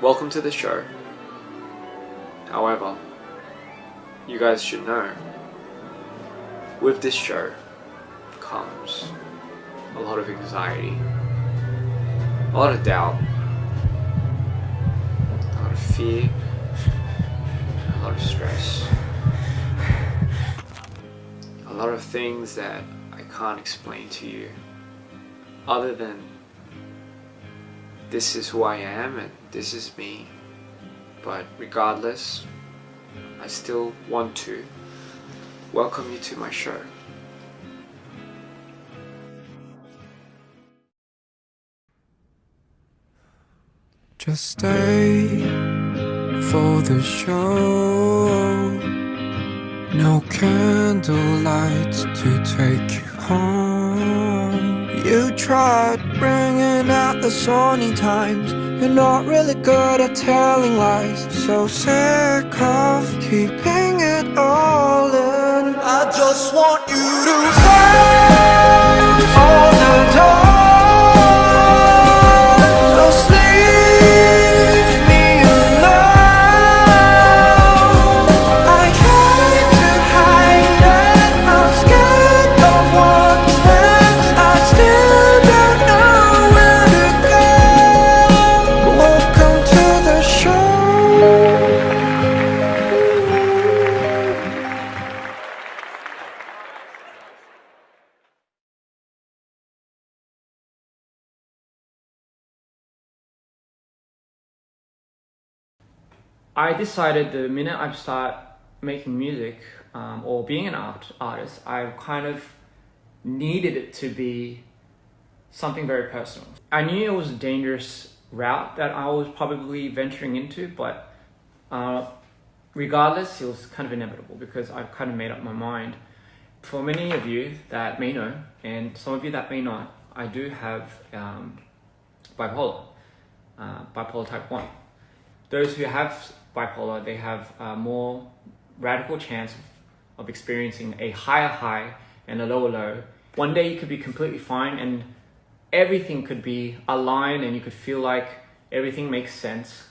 Welcome to the show. However, you guys should know, with this show comes a lot of anxiety, a lot of doubt, a lot of fear, a lot of stress, a lot of things that I can't explain to you other than this is who I am and this is me. But regardless, I still want to welcome you to my show. Just stay for the show. No candlelight to take you home. You tried bringing out the sunny times. You're not really good at telling lies. So sick of keeping it all in. I just want you to find all the time. Just leave me alone. I tried to hide it. I'm scared of what's next. I still don't know where to go. Welcome to the show. I decided the minute I start making music or being an artist, I kind of needed it to be something very personal. I knew it was a dangerous route that I was probably venturing into, but regardless, it was kind of inevitable because I've kind of made up my mind. For many of you that may know, and some of you that may not, I do have bipolar type 1. Those who have bipolar, they have a more radical chance of experiencing a higher high and a lower low. One day you could be completely fine and everything could be aligned and you could feel like everything makes sense.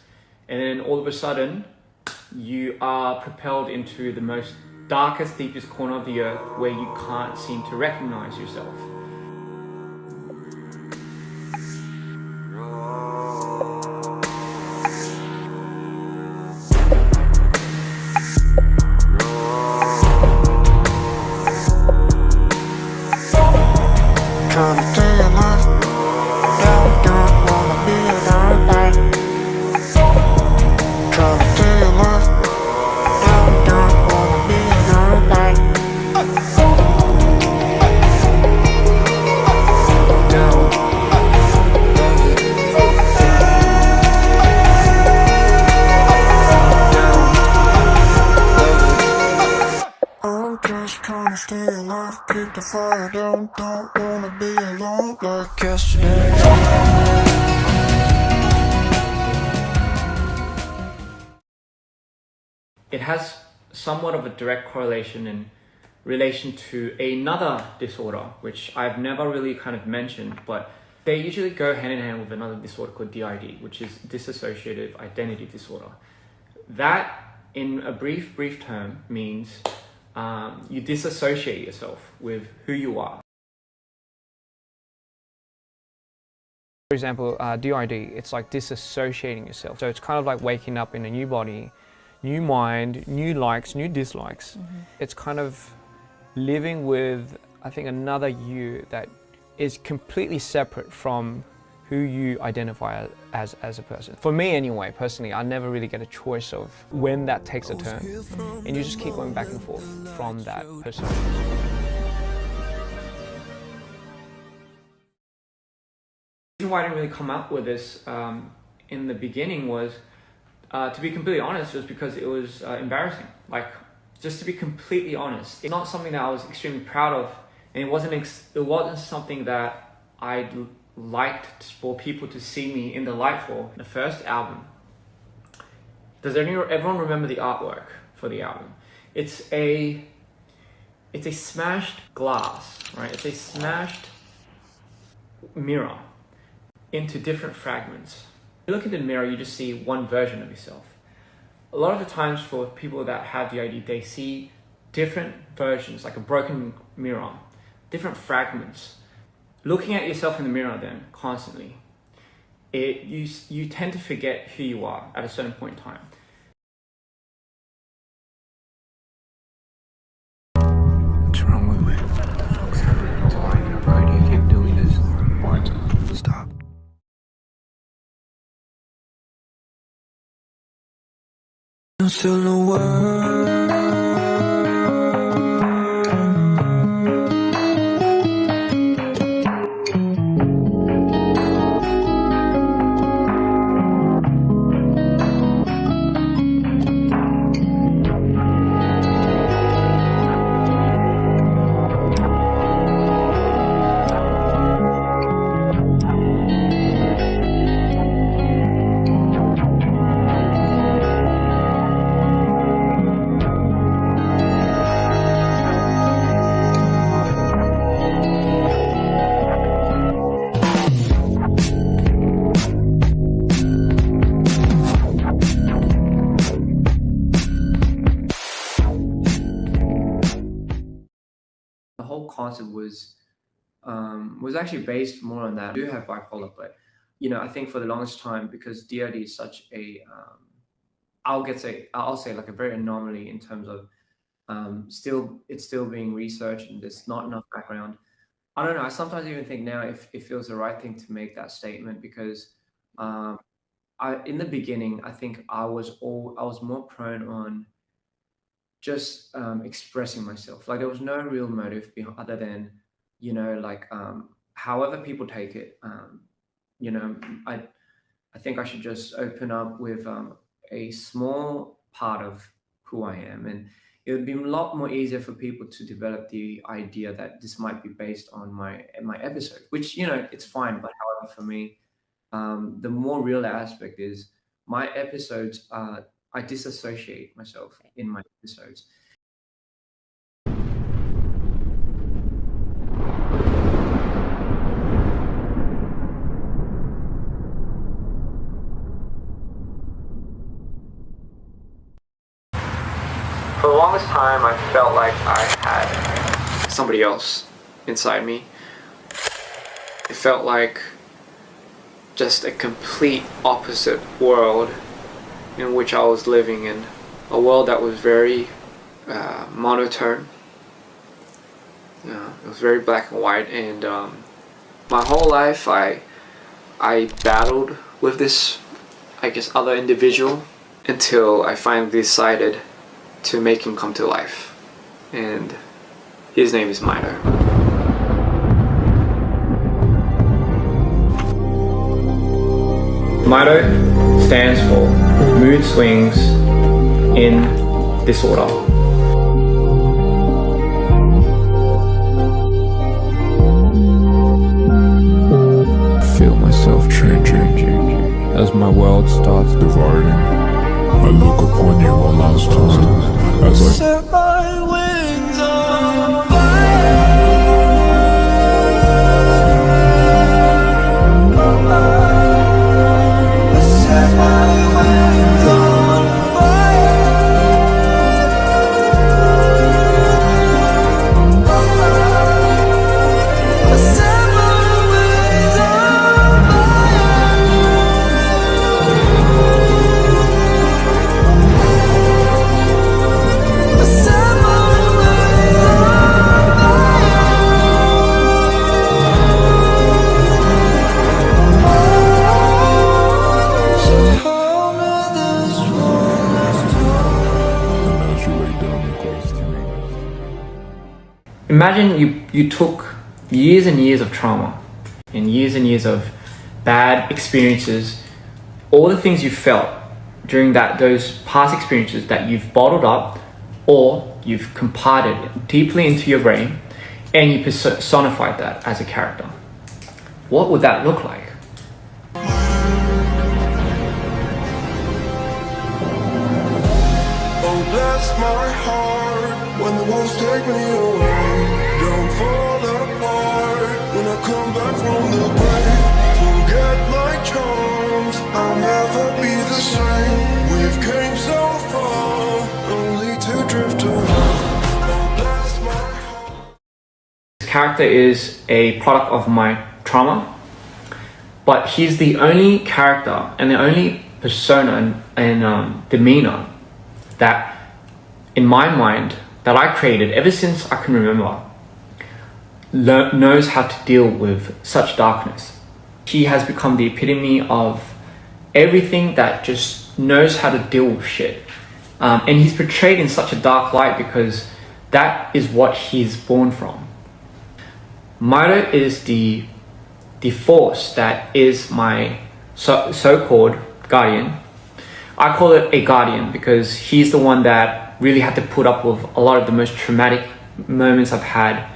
And then all of a sudden, you are propelled into the most darkest, deepest corner of the earth where you can't seem to recognize yourself. Keep the fire down, don't wanna be alone like yesterday. It has somewhat of a direct correlation in relation to another disorder, which I've never really kind of mentioned, but they usually go hand in hand with another disorder called DID, which is dissociative identity disorder. That, in a brief term, means you disassociate yourself with who you are. For example, DID, it's like disassociating yourself. So it's kind of like waking up in a new body, new mind, new likes, new dislikes. It's kind of living with, I think, another you that is completely separate from who you identify as a person. For me anyway, personally, I never really get a choice of when that takes a turn. And you just keep going back and forth from that person. The reason why I didn't really come up with this in the beginning was, to be completely honest, was because it was embarrassing. Like, just to be completely honest, it's not something that I was extremely proud of, and it wasn't something that I'd liked for people to see me in the light for. The first album. Does everyone remember the artwork for the album? It's a smashed glass, right? It's a smashed mirror into different fragments. You look in the mirror, you just see one version of yourself. A lot of the times for people that have DID, they see different versions, like a broken mirror, different fragments. Looking at yourself in the mirror then, constantly, you tend to forget who you are at a certain point in time. What's wrong with me? Why do you keep doing this? What? Stop. No still no word. Concept was actually based more on that. I do have bipolar, but I think for the longest time, because DID is such a I'll say like a very anomaly in terms of it's still being researched and there's not enough background. I don't know. I sometimes even think now if it feels the right thing to make that statement, because in the beginning I think I was more prone on just expressing myself. Like there was no real motive other than, however people take it. I think I should just open up with a small part of who I am, and it would be a lot more easier for people to develop the idea that this might be based on my episode, which it's fine. But however, for me, the more real aspect is my episodes are. I disassociate myself in my episodes. For the longest time, I felt like I had somebody else inside me. It felt like just a complete opposite world in which I was living in, a world that was very monotone. It was very black and white, and my whole life I battled with this, I guess, other individual until I finally decided to make him come to life, and his name is Mind. Mind stands for mood swings in disorder. Feel myself changing as my world starts dividing. I look upon you one last time as I Set my wings on fire. Set my wings on fire. Set my wings on Imagine you took years and years of trauma and years of bad experiences, all the things you felt during those past experiences that you've bottled up or you've comparted deeply into your brain, and you personified that as a character. What would that look like? Oh, bless my heart when the walls take me away. Don't fall apart when I come back from the grave. Forget my charms. I'll never be the same. We've came so far, only to drift away. This character is a product of my trauma, but he's the only character and the only persona and demeanor that, in my mind, that I created ever since I can remember, knows how to deal with such darkness. He has become the epitome of everything that just knows how to deal with shit. And he's portrayed in such a dark light because that is what he's born from. Mito is the force that is my so-called guardian. I call it a guardian because he's the one that really had to put up with a lot of the most traumatic moments I've had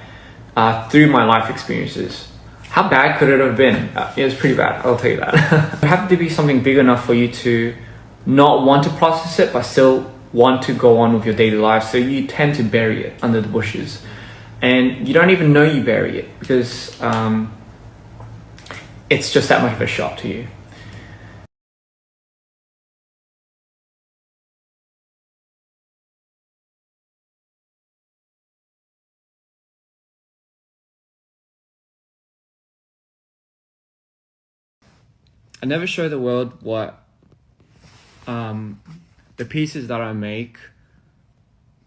through my life experiences. How bad could it have been? It was pretty bad, I'll tell you that. It had to be something big enough for you to not want to process it, but still want to go on with your daily life. So you tend to bury it under the bushes. And you don't even know you bury it because it's just that much of a shock to you. I never show the world what the pieces that I make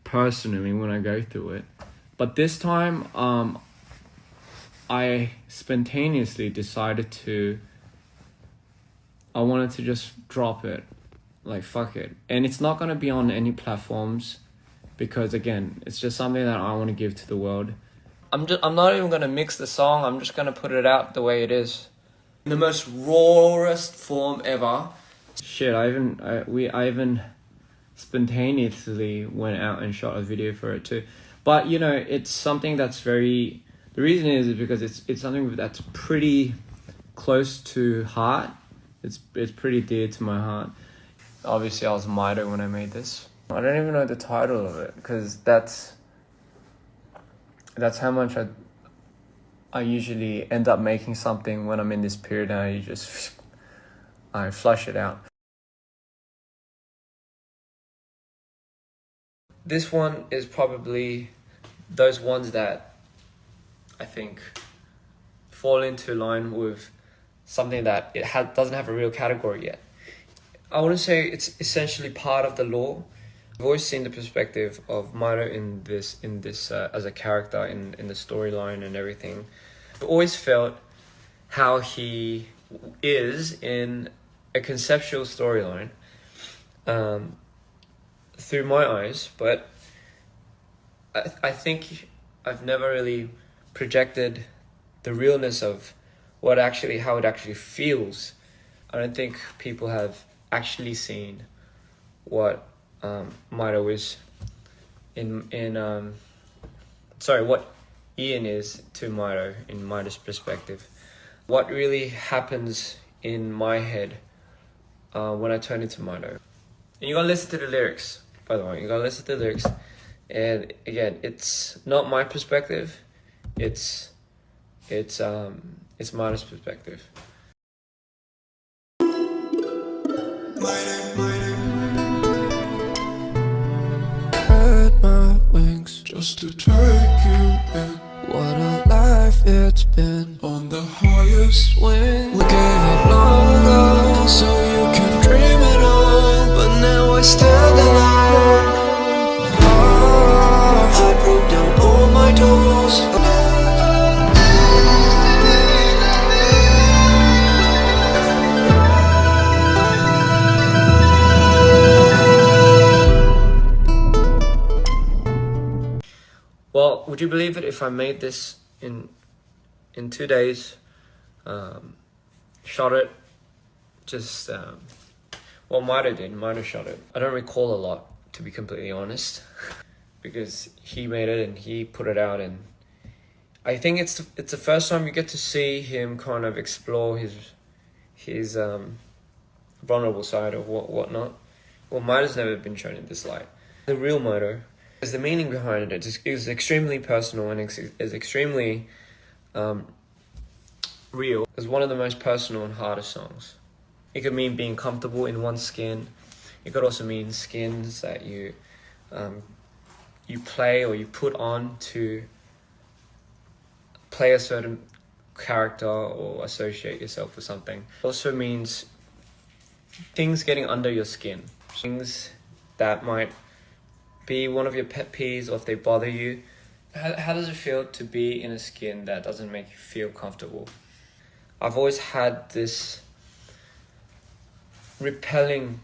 personally when I go through it. But this time, I spontaneously decided I wanted to just drop it, like fuck it. And it's not gonna be on any platforms because again, it's just something that I want to give to the world. I'm not even gonna mix the song, I'm just gonna put it out the way it is. In the most rawest form ever. Shit, I even spontaneously went out and shot a video for it too. But you know, it's something that's very, the reason is because it's something that's pretty close to heart. It's pretty dear to my heart. Obviously I was Mito when I made this. I don't even know the title of it because that's how much I usually end up making something when I'm in this period and I flush it out. This one is probably those ones that I think fall into line with something that doesn't have a real category yet. I want to say it's essentially part of the lore. I've always seen the perspective of Mito in this as a character in the storyline and everything. I've always felt how he is in a conceptual storyline through my eyes, but I think I've never really projected the realness of how it actually feels. I don't think people have actually seen what Mito is what Ian is to Mito in Mito's perspective. What really happens in my head when I turn into Mito. And you gotta listen to the lyrics, by the way. You gotta listen to the lyrics. And again, it's not my perspective. It's Mito's perspective. Spread my wings just to take you in. What a life it's been on the highest wing. We gave up long ago so you can dream it on, but now I stand alone. I broke down all my doors. Well, would you believe it if I made this in 2 days, shot it, Mito shot it. I don't recall a lot, to be completely honest, because he made it and he put it out, and I think it's the first time you get to see him kind of explore his vulnerable side or whatnot. Well, Mito's never been shown in this light. The real Mito, the meaning behind it is extremely personal and is extremely real. It's one of the most personal and hardest songs It could mean being comfortable in one skin. It could also mean skins that you play or you put on to play a certain character or associate yourself with something. It also means things getting under your skin. Things that might be one of your pet peeves, or if they bother you. How does it feel to be in a skin that doesn't make you feel comfortable? I've always had this repelling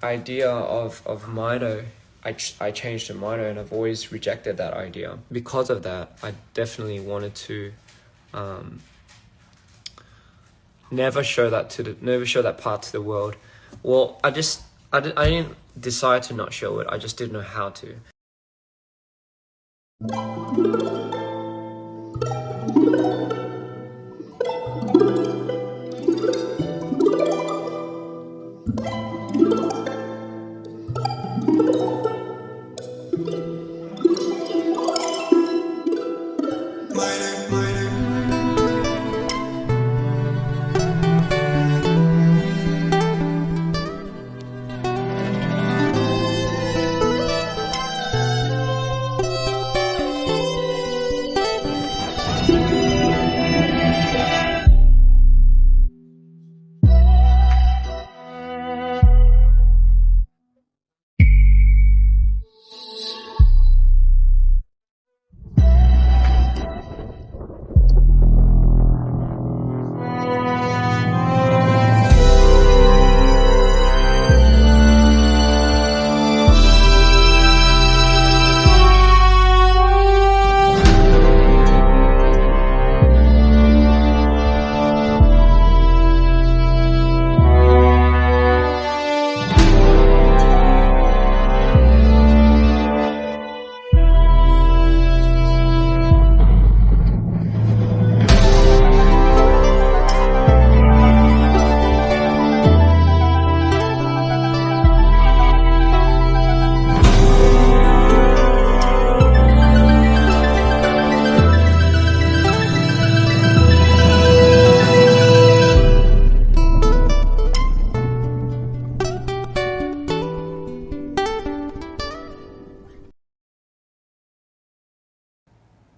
idea of Mido. I changed to Mido, and I've always rejected that idea. Because of that, I definitely wanted to never show that part to the world. Well, I didn't decide to not show it. I just didn't know how to.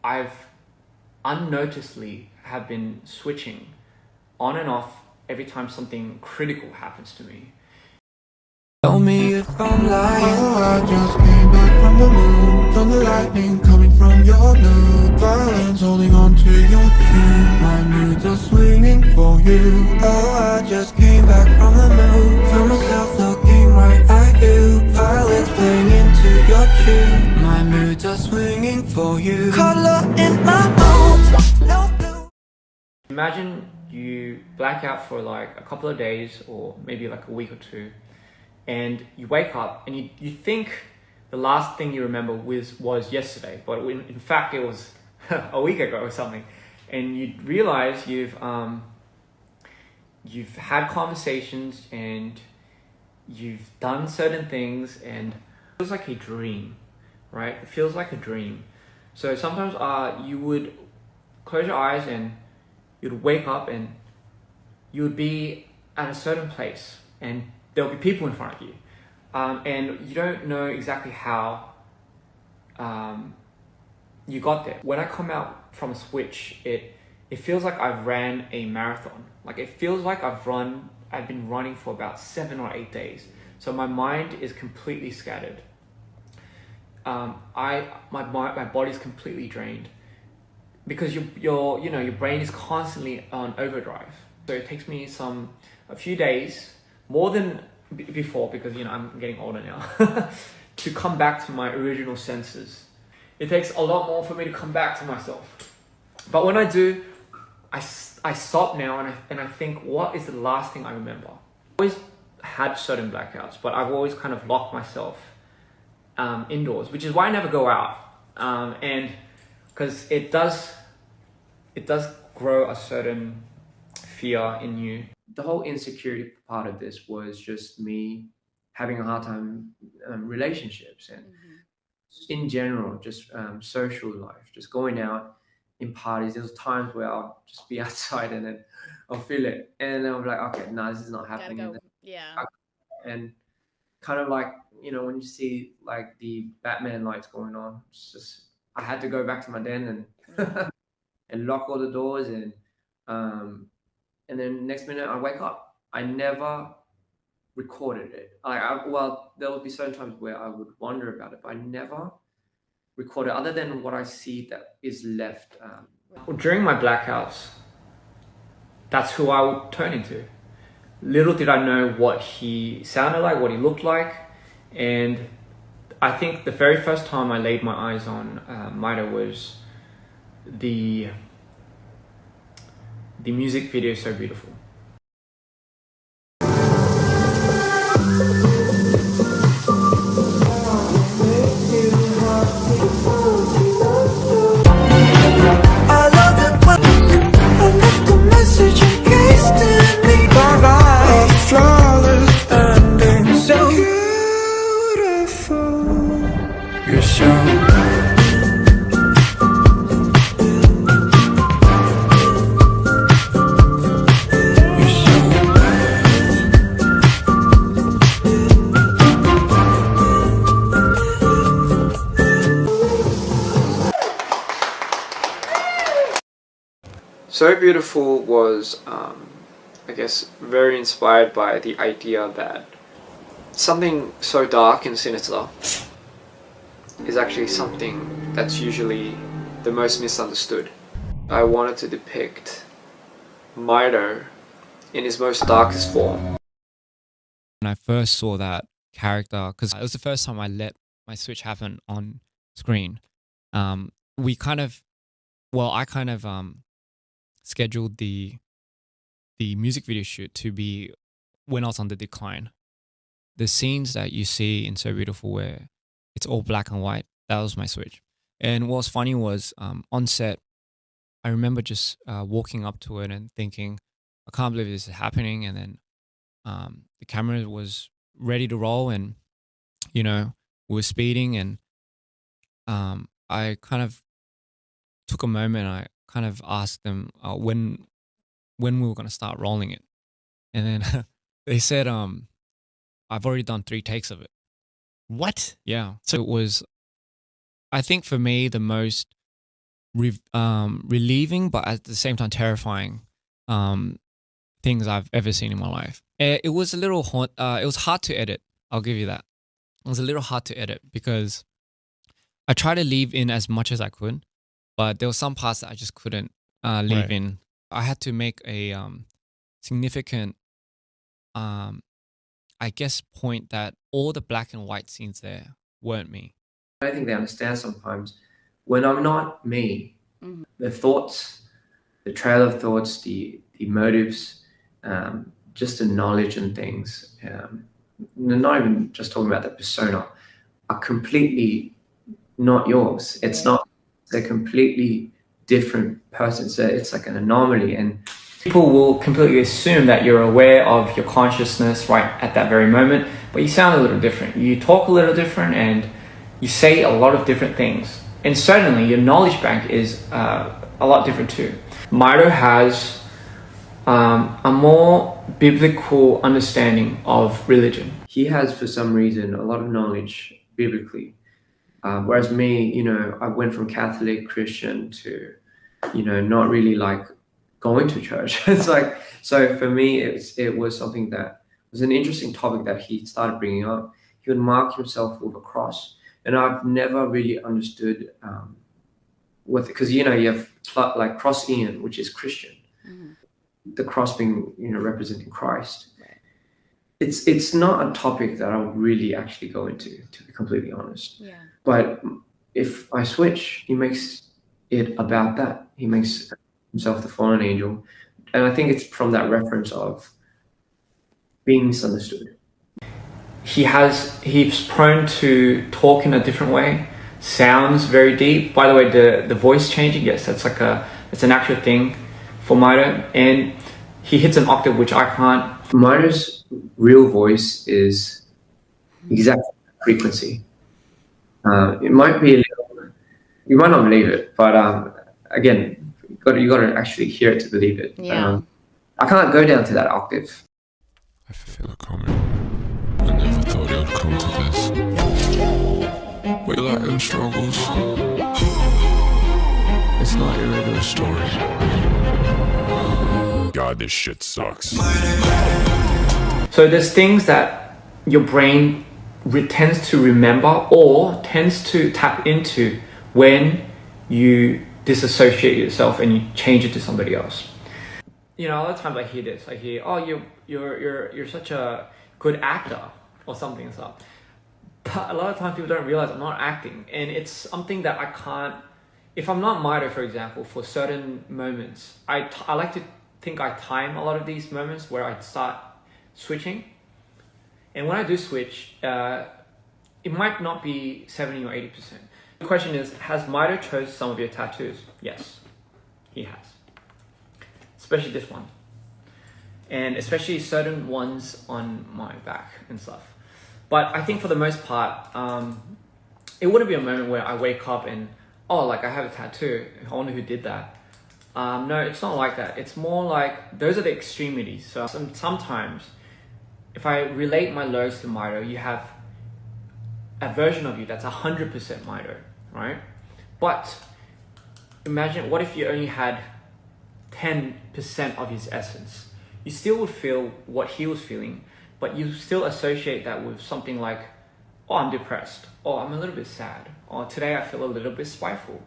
I've unnoticedly have been switching on and off every time something critical happens to me. Tell me if I'm lying. Oh, I just came back from the moon. From the lightning coming from your nude. Violence holding on to your tune. My moods are swinging for you. Oh, I just came back from the moon. Found myself looking right at you. Violence playing into your tune. My moods are swinging for you. Color in my bones. No blue. Imagine you black out for like a couple of days or maybe like a week or two, and you wake up and you think the last thing you remember was yesterday, but in fact it was a week ago or something, and you realize you've had conversations and you've done certain things, and it feels like a dream, right? It feels like a dream. So sometimes you would close your eyes and you'd wake up and you would be at a certain place and there'll be people in front of you, and you don't know exactly how you got there. When I come out from a switch, it feels like I've ran a marathon. Like it feels like I've been running for about 7 or 8 days. So my mind is completely scattered. My body's completely drained because your brain is constantly on overdrive. So it takes me a few days, more than before, because I'm getting older now, to come back to my original senses. It takes a lot more for me to come back to myself. But when I do, I stop now and I think, what is the last thing I remember? I've always had certain blackouts, but I've always kind of locked myself indoors, which is why I never go out, and because it does grow a certain fear in you. The whole insecurity part of this was just me having a hard time relationships and in general, just social life, just going out, in parties. There was times where I'll just be outside and then I'll feel it, and then I'm like, okay, no, this is not happening. Gotta go. And Yeah. and kind of like, you know, when you see like the Batman lights going on, it's just, I had to go back to my den and and lock all the doors, and then next minute I wake up. I never recorded it. Well, there would be certain times where I would wonder about it, but I never recorded other than what I see that is left. During my blackouts, that's who I would turn into. Little did I know what he sounded like, what he looked like, and I think the very first time I laid my eyes on Mida was the music video So Beautiful. So Beautiful was, I guess, very inspired by the idea that something so dark and sinister is actually something that's usually the most misunderstood. I wanted to depict Mido in his most darkest form. When I first saw that character, because it was the first time I let my switch happen on screen, I kind of scheduled the music video shoot to be when I was on the decline. The scenes that you see in So Beautiful where it's all black and white, that was my switch. And what was funny was on set, I remember just walking up to it and thinking, I can't believe this is happening. And then the camera was ready to roll, and, you know, we were speeding, and I kind of took a moment. I kind of asked them when we were going to start rolling it. And then they said, I've already done 3 takes of it. What? Yeah. So it was, I think for me, the most relieving, but at the same time terrifying things I've ever seen in my life. It was a little, it was hard to edit. I'll give you that. It was a little hard to edit because I tried to leave in as much as I could, but there were some parts that I just couldn't leave in. I had to make a significant, I guess, point that all the black and white scenes there weren't me. I think they understand sometimes when I'm not me, the thoughts, the trail of thoughts, the motives, just the knowledge and things, not even just talking about the persona, are completely not yours. It's not, they're completely different person. So it's like an anomaly, and people will completely assume that you're aware of your consciousness right at that very moment, but you sound a little different. You talk a little different, and you say a lot of different things. And certainly your knowledge bank is a lot different too. Mido has a more biblical understanding of religion. He has, for some reason, a lot of knowledge biblically. Whereas me, you know, I went from Catholic, Christian to, you know, not really like going to church. It's like, so for me, it was something that was an interesting topic that he started bringing up. He would mark himself with a cross. And I've never really understood because, you know, you have like cross Ian, which is Christian. The cross being, you know, representing Christ. It's not a topic that I would really actually go into, to be completely honest. Yeah. But if I switch, he makes it about that. He makes himself the fallen angel. And I think it's from that reference of being misunderstood. He's prone to talk in a different way, sounds very deep. By the way, the voice changing, yes, it's an actual thing for Mido, and he hits an octave which I can't. Mido's real voice is exact frequency. It might be a little, you might not believe it, but again, you got to actually hear it to believe it. Yeah. I can't go down to that octave. I feel it coming. I never thought it would come to this. We like them struggles. It's not your regular story. God, this shit sucks. So there's things that your brain tends to remember or tends to tap into when you disassociate yourself and you change it to somebody else. You know, a lot of times I hear this. I hear, oh, you're such a good actor or something and stuff. But a lot of times people don't realize I'm not acting, and it's something that I can't. If I'm not Mido, for example, for certain moments, I like to think I time a lot of these moments where I start switching. And when I do switch, it might not be 70 or 80%. The question is, has Mido chose some of your tattoos? Yes, he has. Especially this one. And especially certain ones on my back and stuff. But I think for the most part, it wouldn't be a moment where I wake up and, oh, like I have a tattoo, I wonder who did that. No, it's not like that. It's more like, those are the extremities. So sometimes, if I relate my lows to Mido, you have a version of you that's 100% Mido, right? But imagine, what if you only had 10% of his essence? You still would feel what he was feeling, but you still associate that with something like, oh, I'm depressed, or I'm a little bit sad, or today I feel a little bit spiteful.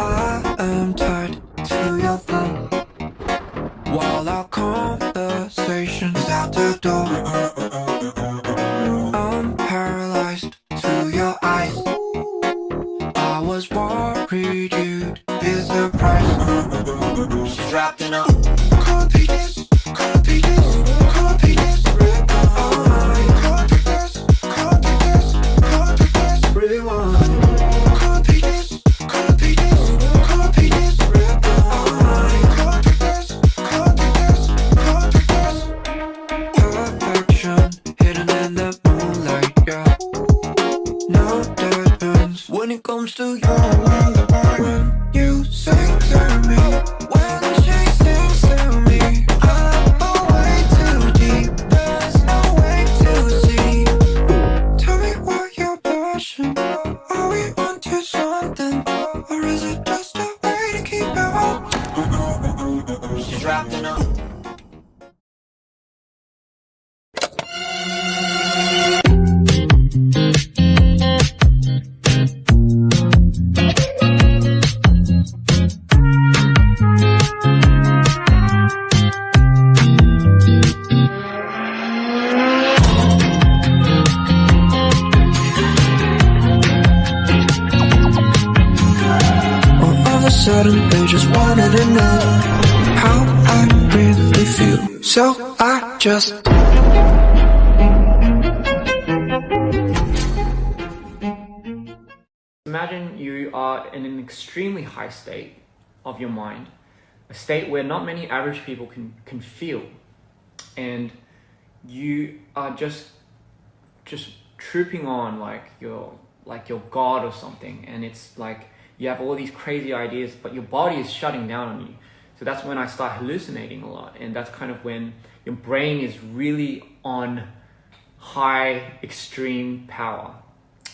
I am tied to your phone while our conversation's out the door. I'm paralyzed to your eyes. I was worried you'd be surprised. She's wrapped in a copy this, copy this, copy this. Oh my, copy this, copy this, copy this. Really want copy this, copy this, copy this. Oh my, copy this, copy this, copy this. Perfection hidden in the moonlight, yeah. No dead ends when it comes to you. When you sing to me, when she sings to me, I fall way too deep. There's no way to see. Tell me what your passion. Are we onto something, or is it just a way to keep it up? She's wrapped in a. Sudden, they just wanted to know how I really feel. So I just Imagine you are in an extremely high state of your mind, a state where not many average people can feel, and you are just trooping on like you're God or something, and it's like you have all these crazy ideas, but your body is shutting down on you. So that's when I start hallucinating a lot, and that's kind of when your brain is really on high extreme power.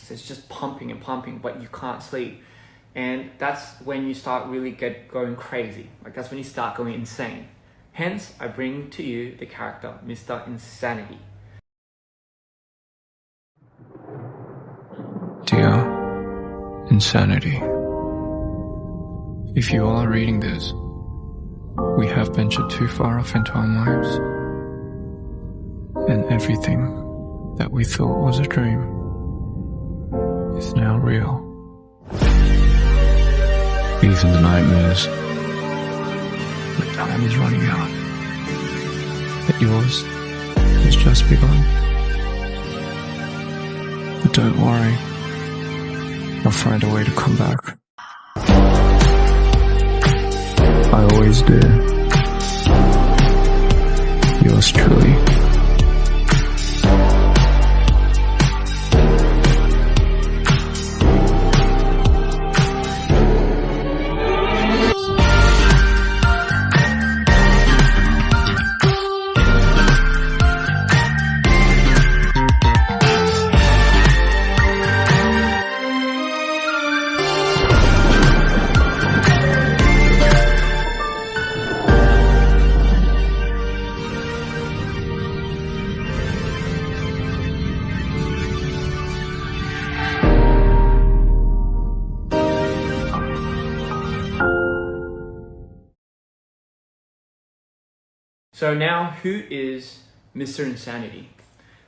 So it's just pumping and pumping, but you can't sleep. And that's when you start really going crazy. Like that's when you start going insane. Hence, I bring to you the character, Mr. Insanity. Dear Insanity, if you are reading this, we have ventured too far off into our minds, and everything that we thought was a dream is now real. Even the nightmares. The time is running out, but yours has just begun. But don't worry, I'll find a way to come back. I always do. Yours truly. So now, who is Mr. Insanity?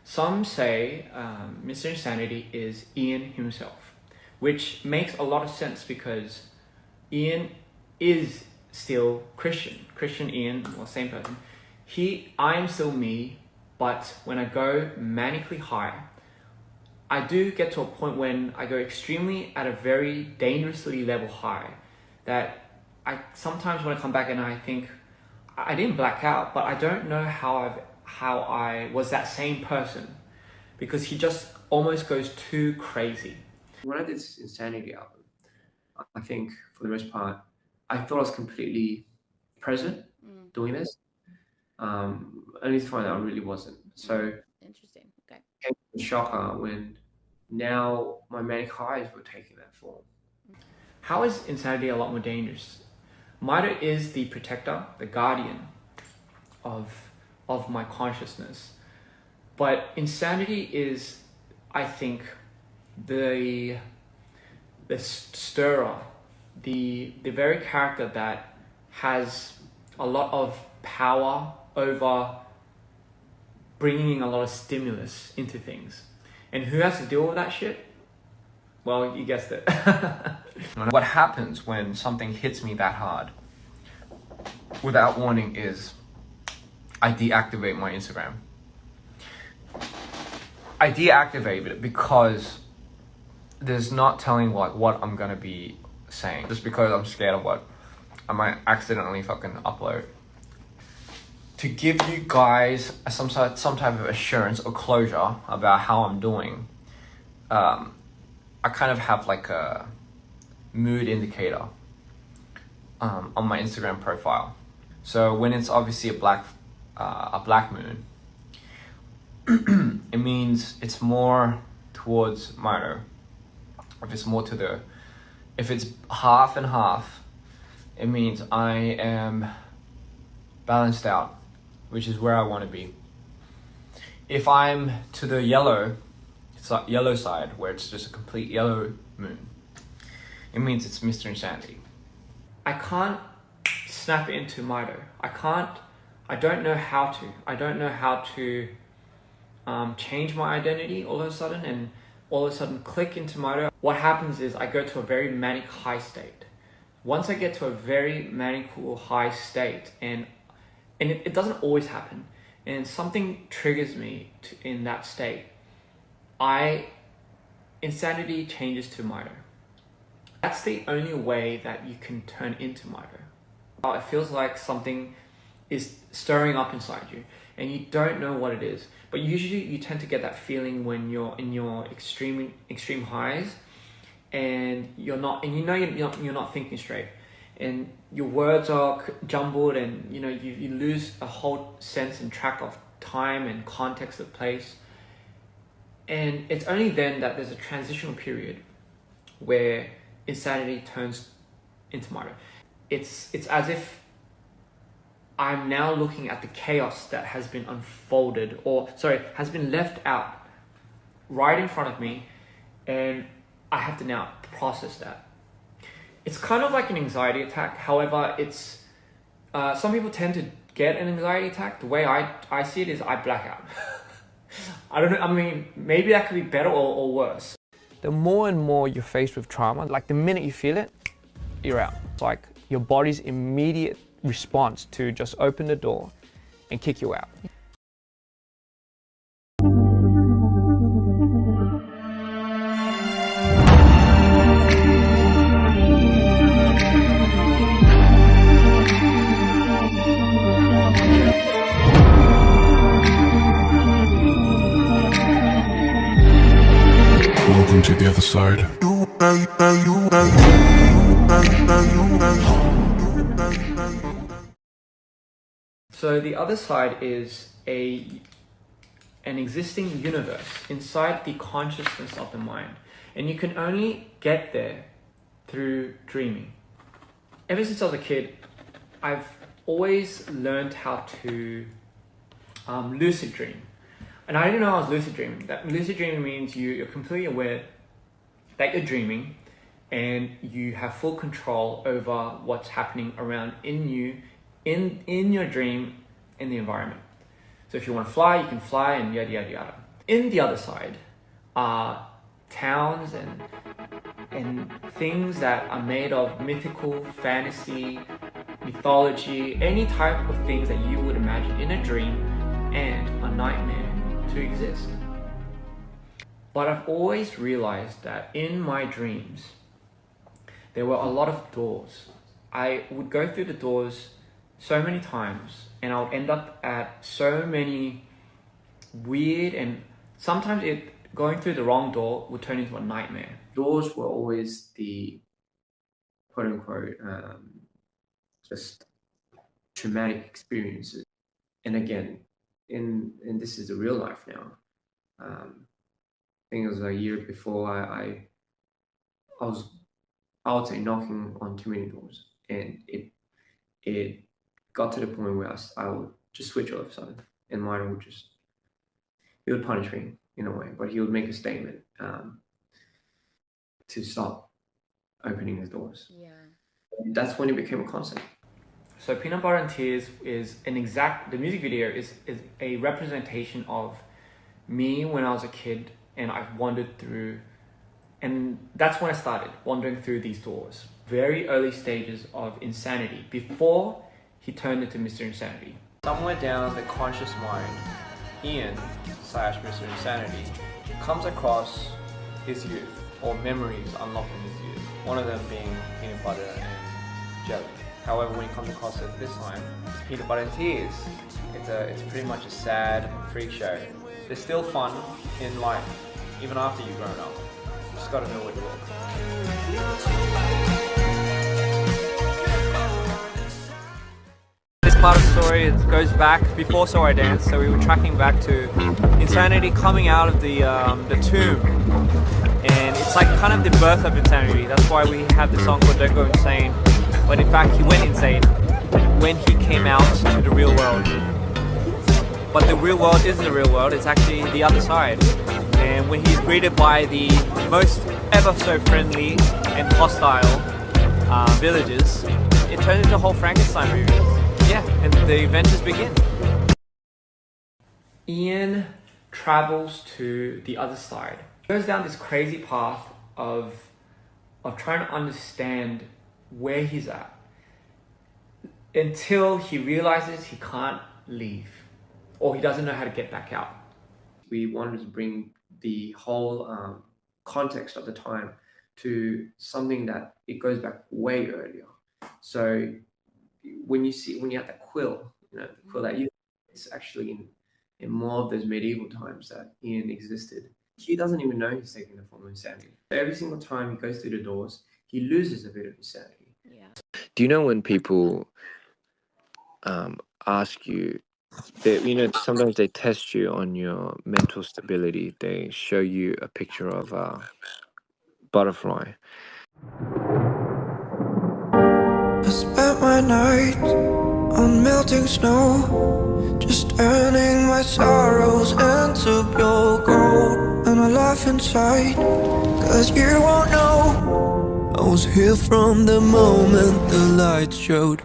Some say Mr. Insanity is Ian himself, which makes a lot of sense because Ian is still Christian Ian, well, same person. I am still me, but when I go manically high, I do get to a point when I go extremely at a very dangerously level high that I sometimes when I come back and I think I didn't black out, but I don't know how I was that same person because he just almost goes too crazy. When I did this Insanity album, I think for the most part, I thought I was completely present doing this. Only to find out I really wasn't. So interesting. Okay. It came as a shocker when now my manic highs were taking that form. How is Insanity a lot more dangerous? Mida is the protector, the guardian of my consciousness. But Insanity is, I think, the stirrer, the very character that has a lot of power over bringing a lot of stimulus into things. And who has to deal with that shit? Well, you guessed it. What happens when something hits me that hard without warning is I deactivate my Instagram. I deactivate it because there's not telling what I'm gonna be saying, just because I'm scared of what I might accidentally fucking upload. To give you guys some type of assurance or closure about how I'm doing, I kind of have like a mood indicator on my Instagram profile. So when it's obviously a black moon, it means it's more towards Mito. If it's half and half, it means I am balanced out, which is where I want to be. If I'm to the yellow side, where it's just a complete yellow moon, it means it's Mr. Insanity. I can't snap into Mito. I don't know how to. I don't know how to change my identity all of a sudden and all of a sudden click into Mito. What happens is I go to a very manic high state. Once I get to a very manical high state, and it doesn't always happen, and something triggers me in that state, Insanity changes to Mito. That's the only way that you can turn into Mito. It feels like something is stirring up inside you and you don't know what it is. But usually you tend to get that feeling when you're in your extreme highs and you're not thinking straight, and your words are jumbled, and you lose a whole sense and track of time and context of place. And it's only then that there's a transitional period where Insanity turns into Mito. It's as if I'm now looking at the chaos that has been unfolded, has been left out right in front of me, and I have to now process that. It's kind of like an anxiety attack. However, it's some people tend to get an anxiety attack. The way I see it is I black out. I don't know, I mean, maybe that could be better or worse. The more and more you're faced with trauma, like the minute you feel it, you're out. It's like your body's immediate response to just open the door and kick you out. Welcome to the other side. So the other side is an existing universe inside the consciousness of the mind, and you can only get there through dreaming. Ever since I was a kid, I've always learned how to lucid dream. And I didn't know I was lucid dreaming. That lucid dreaming means you're completely aware that you're dreaming and you have full control over what's happening around in you, in your dream, in the environment. So if you want to fly, you can fly, and yada yada yada. In the other side are towns and things that are made of mythical, fantasy, mythology, any type of things that you would imagine in a dream and a nightmare to exist. But I've always realized that in my dreams, there were a lot of doors. I would go through the doors so many times, and I'll end up at so many weird, and sometimes going through the wrong door would turn into a nightmare. Doors were always the quote unquote just traumatic experiences. And again, and this is the real life now. I think it was a year before I would say knocking on too many doors, and it got to the point where I would just switch all of a sudden, and mine he would punish me in a way, but he would make a statement to stop opening his doors. Yeah. And that's when it became a constant. So Peanut Butter and Tears is the music video is a representation of me when I was a kid, and I wandered through, and that's when I started wandering through these doors. Very early stages of insanity, before he turned into Mr. Insanity. Somewhere down the conscious mind, Ian/Mr. Insanity comes across his youth, or memories unlocked in his youth. One of them being peanut butter and jelly. However, when he comes across it this time, it's Peanut Butter and Tears. It's pretty much a sad freak show. There's still fun in life, even after you've grown up. You just gotta know where to look. This part of the story goes back before So I Dance, so we were tracking back to Insanity coming out of the tomb, and it's like kind of the birth of Insanity. That's why we have the song called Don't Go Insane, but in fact he went insane when he came out to the real world. But the real world isn't the real world, it's actually the other side. And when he's greeted by the most ever so friendly and hostile villagers, it turns into a whole Frankenstein movie. Yeah, and the adventures begin. Ian travels to the other side. He goes down this crazy path of trying to understand where he's at, until he realizes he can't leave, or he doesn't know how to get back out. We wanted to bring the whole context of the time to something that it goes back way earlier. So when you have that quill, the quill that it's actually in more of those medieval times that Ian existed. He doesn't even know he's taking the form of insanity. Every single time he goes through the doors, he loses a bit of insanity. Yeah. Do you know when people ask you, sometimes they test you on your mental stability. They show you a picture of a butterfly. I spent my night on melting snow, just turning my sorrows into pure gold. And I laugh inside, cause you won't know I was here from the moment the lights showed.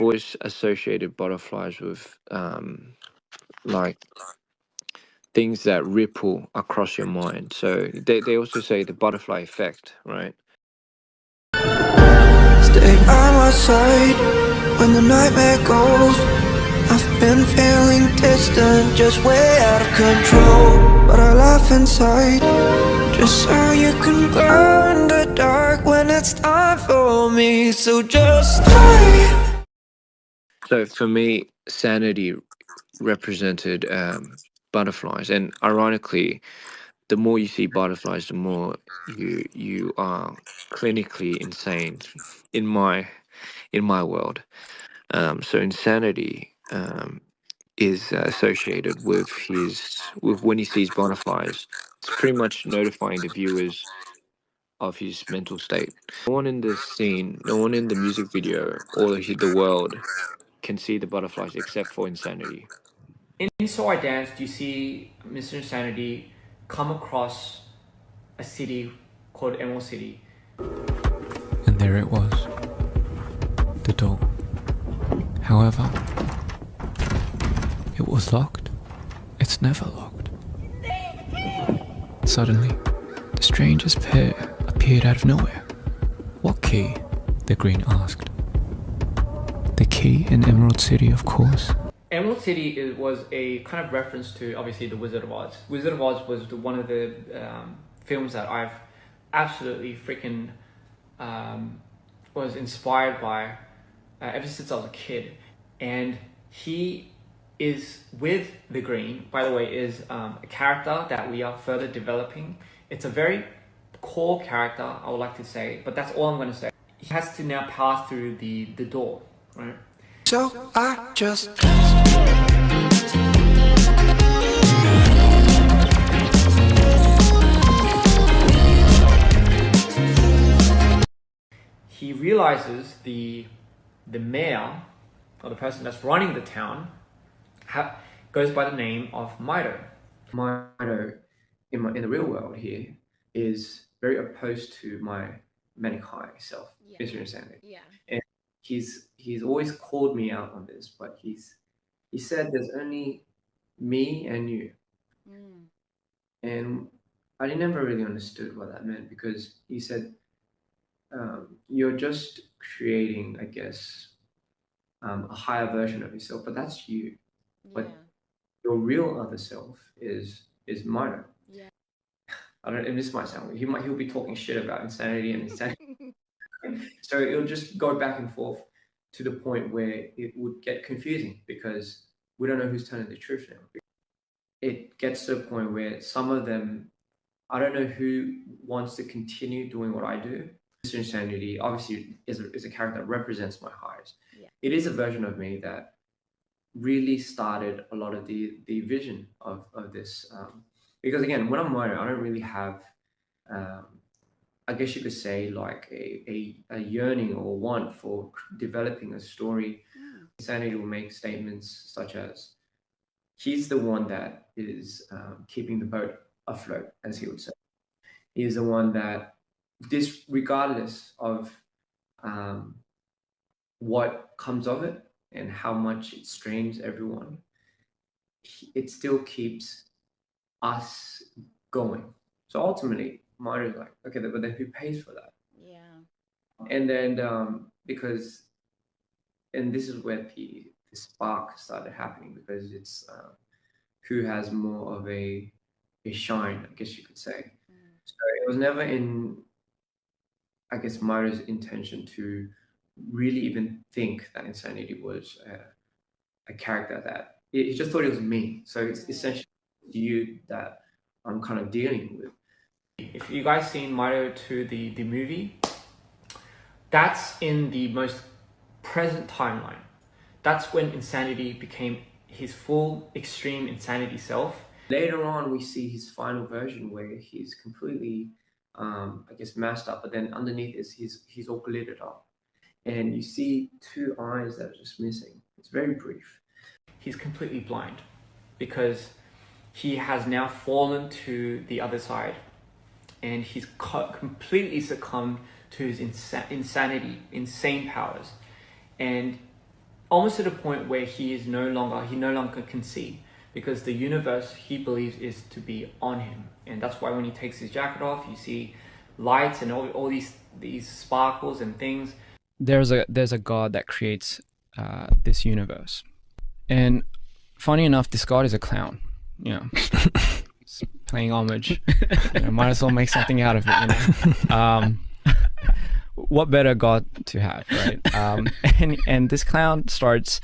Always associated butterflies with like things that ripple across your mind. So they also say the butterfly effect, right? Stay by my side when the nightmare goes. I've been feeling distant, just way out of control. But I laugh inside, just so you can glow in the dark when it's time for me. So just stay. So for me, sanity represented butterflies, and ironically, the more you see butterflies, the more you are clinically insane in my world. So insanity is associated with when he sees butterflies. It's pretty much notifying the viewers of his mental state. No one in the scene, no one in the music video, or the world can see the butterflies except for insanity. In So I Danced, you see Mr. Insanity come across a city called Emerald City. there it was, the door. However, it was locked. It's never locked. Suddenly, the strangest pair appeared out of nowhere. What key? The green asked. The key in Emerald City, of course. Emerald City was a kind of reference to, obviously, the Wizard of Oz. Wizard of Oz was one of the films that I've absolutely freaking was inspired by ever since I was a kid. And he is with the green, by the way, is a character that we are further developing. It's a very core character, I would like to say, but that's all I'm going to say. He has to now pass through the door, right? So I just he realizes the mayor, or the person that's running the town, goes by the name of Mido. Mido, in the real world here, is very opposed to my manic high self, Mr. Insanity. Yeah. And he's always called me out on this, but he said there's only me and you. Mm. And I never really understood what that meant, because he said, you're just creating, I guess, a higher version of yourself, but that's you. But your real other self is Mido. Yeah. I don't. And this might sound weird. He'll be talking shit about insanity and insanity. So it'll just go back and forth to the point where it would get confusing, because we don't know who's telling the truth now. It gets to a point where some of them, I don't know who wants to continue doing what I do. Mr. Insanity obviously is a character that represents my highs. Yeah. It is a version of me that really started a lot of the vision of this. Because again, when I'm writing, I don't really have, I guess you could say, like a yearning or want for developing a story. Mm. Insanity will make statements such as, he's the one that is keeping the boat afloat, as he would say. He's the one that, regardless of what comes of it and how much it strains everyone, it still keeps us going. So ultimately, mine is like, okay, but then who pays for that? Yeah. And then because, and this is where the spark started happening, because it's who has more of a shine, I guess you could say. Mm. So it was never in, I guess, Mido's intention to really even think that Insanity was a character that, he just thought it was me. So it's essentially you that I'm kind of dealing with. If you guys seen Mido II, the movie, that's in the most present timeline. That's when Insanity became his full extreme insanity self. Later on, we see his final version where he's completely, I guess, masked up, but then underneath is he's all glittered up. And you see two eyes that are just missing. It's very brief. He's completely blind because he has now fallen to the other side, and he's completely succumbed to his insane powers, and almost to the point where he no longer can see, because the universe, he believes, is to be on him. And that's why when he takes his jacket off, you see lights and all these sparkles and things. There's a God that creates this universe, and funny enough, this God is a clown. You know, paying homage. You know, might as well make something out of it. You know, what better God to have, right? And this clown starts,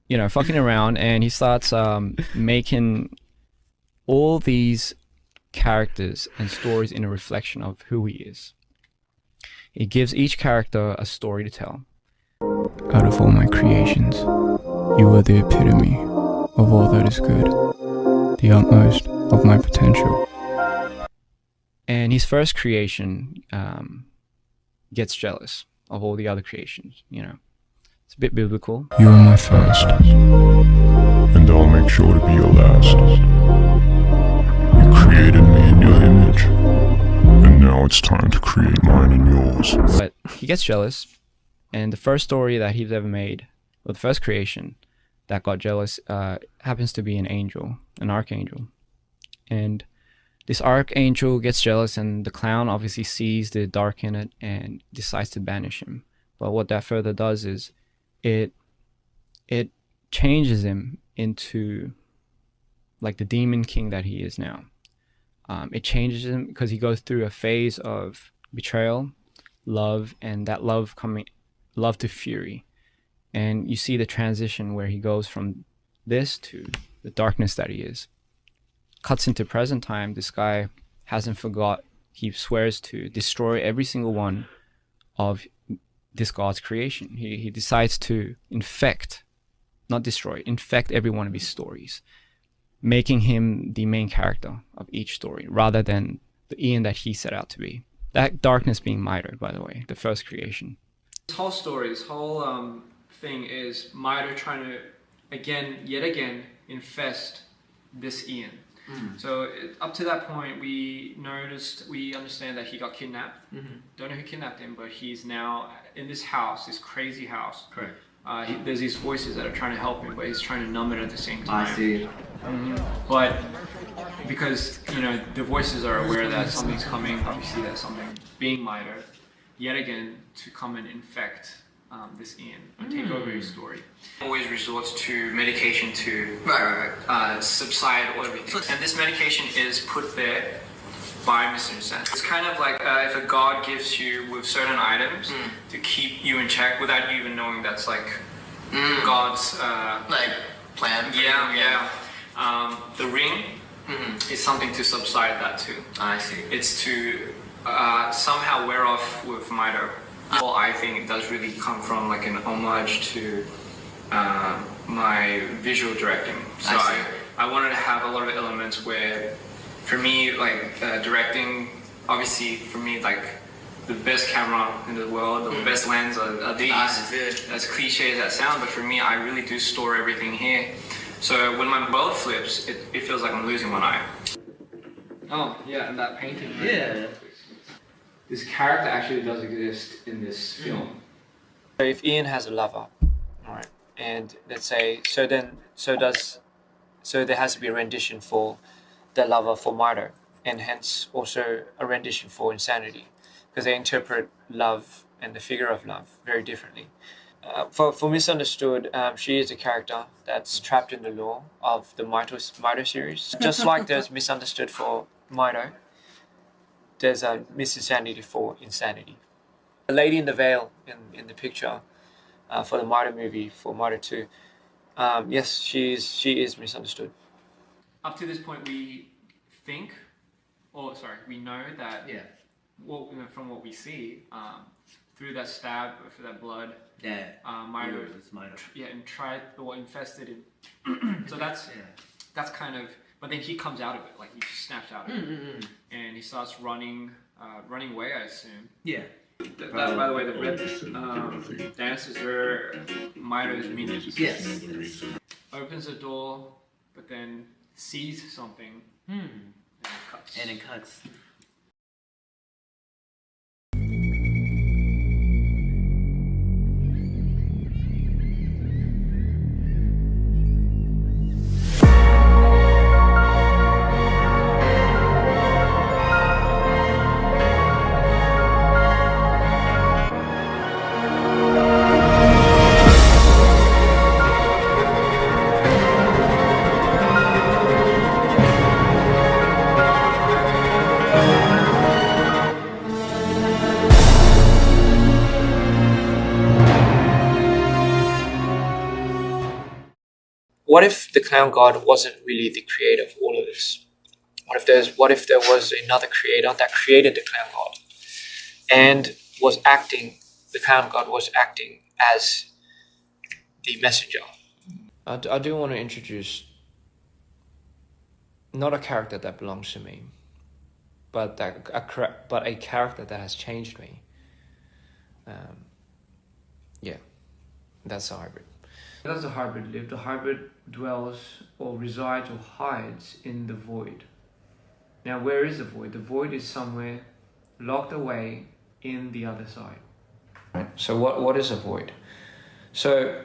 you know, fucking around, and he starts making all these characters and stories in a reflection of who he is. He gives each character a story to tell. Out of all my creations, you are the epitome of all that is good, the utmost of my potential. And his first creation gets jealous of all the other creations, you know. It's a bit biblical. You are my first, and I'll make sure to be your last. You created me in your image, and now Now it's time to create mine and yours. But he gets jealous, and the first story that he's ever made, or the first creation that got jealous, happens to be an angel, an archangel. And this archangel gets jealous, and the clown obviously sees the dark in it and decides to banish him. But what that further does is it changes him into like the demon king that he is now. It changes him because he goes through a phase of betrayal, love, and that love to fury. And you see the transition where he goes from this to the darkness that he is. Cuts into present time. This guy hasn't forgot. He swears to destroy every single one of this God's creation. He decides to infect, not destroy, infect every one of his stories, making him the main character of each story rather than the Ian that he set out to be. That darkness being Mido, by the way, the first creation. This whole story, this whole thing is Mido trying to, yet again, infest this Ian. So up to that point, we understand that he got kidnapped. Don't know who kidnapped him, but he's now in this house, this crazy house. Correct. There's these voices that are trying to help him, but he's trying to numb it at the same time. I see. But because the voices are aware that something's coming, obviously that something being Mido, yet again to come and infect this Ian and take over his story. Always resorts to medication to subside all everything. And this medication is put there by Mr. Insane. It's kind of like if a god gives you with certain items to keep you in check without you even knowing that's like God's Like plan. Yeah. The ring is something to subside that too. I see. It's to somehow wear off with Mido. Well, I think it does really come from like an homage to my visual directing. So I wanted to have a lot of elements where, for me, like directing, obviously for me, like the best camera in the world, the best lens are these. As cliche as that sounds, but for me, I really do store everything here. So when my world flips, it feels like I'm losing one eye. Oh, yeah, and that painting. Right? Yeah. This character actually does exist in this film. So if Ian has a lover, alright, and let's say, so there has to be a rendition for the lover for Mido, and hence also a rendition for Insanity, because they interpret love and the figure of love very differently. For Misunderstood, she is a character that's trapped in the lore of the Mido series. Just like there's Misunderstood for Mido, there's a Miss Insanity for Insanity. The lady in the veil in the picture for the Mido movie, for Mido II, yes, she is misunderstood. Up to this point, we know that, from what we see, through that stab, for that blood, Mido, and tried or infested him. So that's kind of. But then he comes out of it, like he just snaps out of it, and he starts running away, I assume. Yeah. By the way, the red dances are Mido's minions. Yes. Opens the door, but then sees something, and it cuts. And it cuts. What if the clown god wasn't really the creator of all of this? What if there was another creator that created the clown god and the clown god was acting as the messenger? I do want to introduce not a character that belongs to me, but a character that has changed me. That's a hybrid. How does a hybrid live? The hybrid dwells or resides or hides in the void. Now, where is the void? The void is somewhere locked away in the other side. Right. So what is a void? So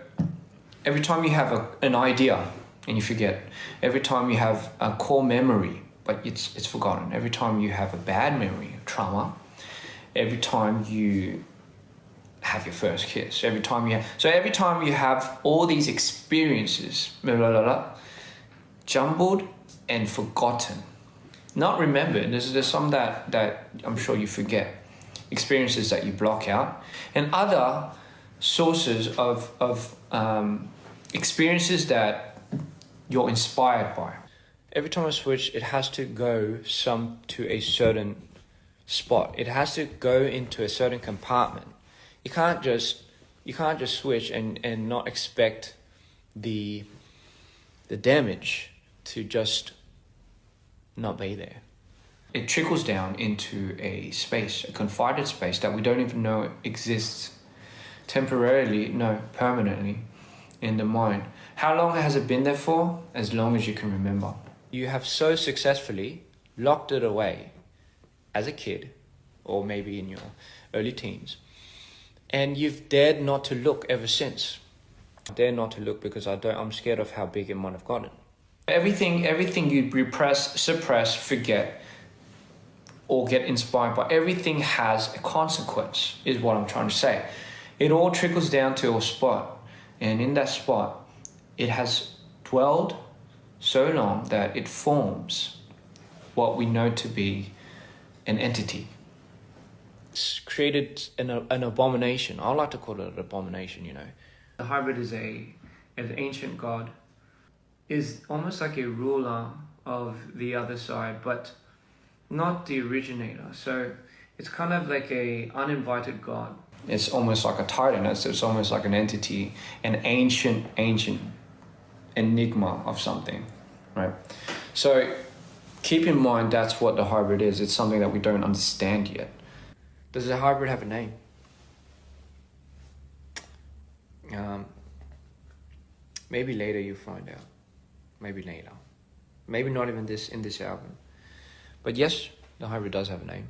every time you have an idea and you forget, every time you have a core memory but it's forgotten, every time you have a bad memory, trauma, every time you have your first kiss, every time you have all these experiences, blah, blah, blah, blah, jumbled and forgotten, not remembered. There's some that I'm sure you forget, experiences that you block out, and other sources of experiences that you're inspired by. Every time I switch, it has to go to a certain spot. It has to go into a certain compartment. You can't just switch and not expect the damage to just not be there. It trickles down into a space, a confided space that we don't even know exists temporarily, no, permanently in the mind. How long has it been there for? As long as you can remember. You have so successfully locked it away as a kid, or maybe in your early teens, and you've dared not to look ever since. I dare not to look because I'm scared of how big it might have gotten. Everything you repress, suppress, forget, or get inspired by, everything has a consequence, is what I'm trying to say. It all trickles down to a spot, and in that spot, it has dwelled so long that it forms what we know to be an entity. It's created an abomination. I like to call it an abomination, you know. The hybrid is an ancient god, is almost like a ruler of the other side, but not the originator. So it's kind of like a uninvited god. It's almost like a titan. It's almost like an entity, an ancient enigma of something, right? So keep in mind that's what the hybrid is. It's something that we don't understand yet. Does the hybrid have a name? Maybe later you'll find out. Maybe later. Maybe not even in this album. But yes, the hybrid does have a name.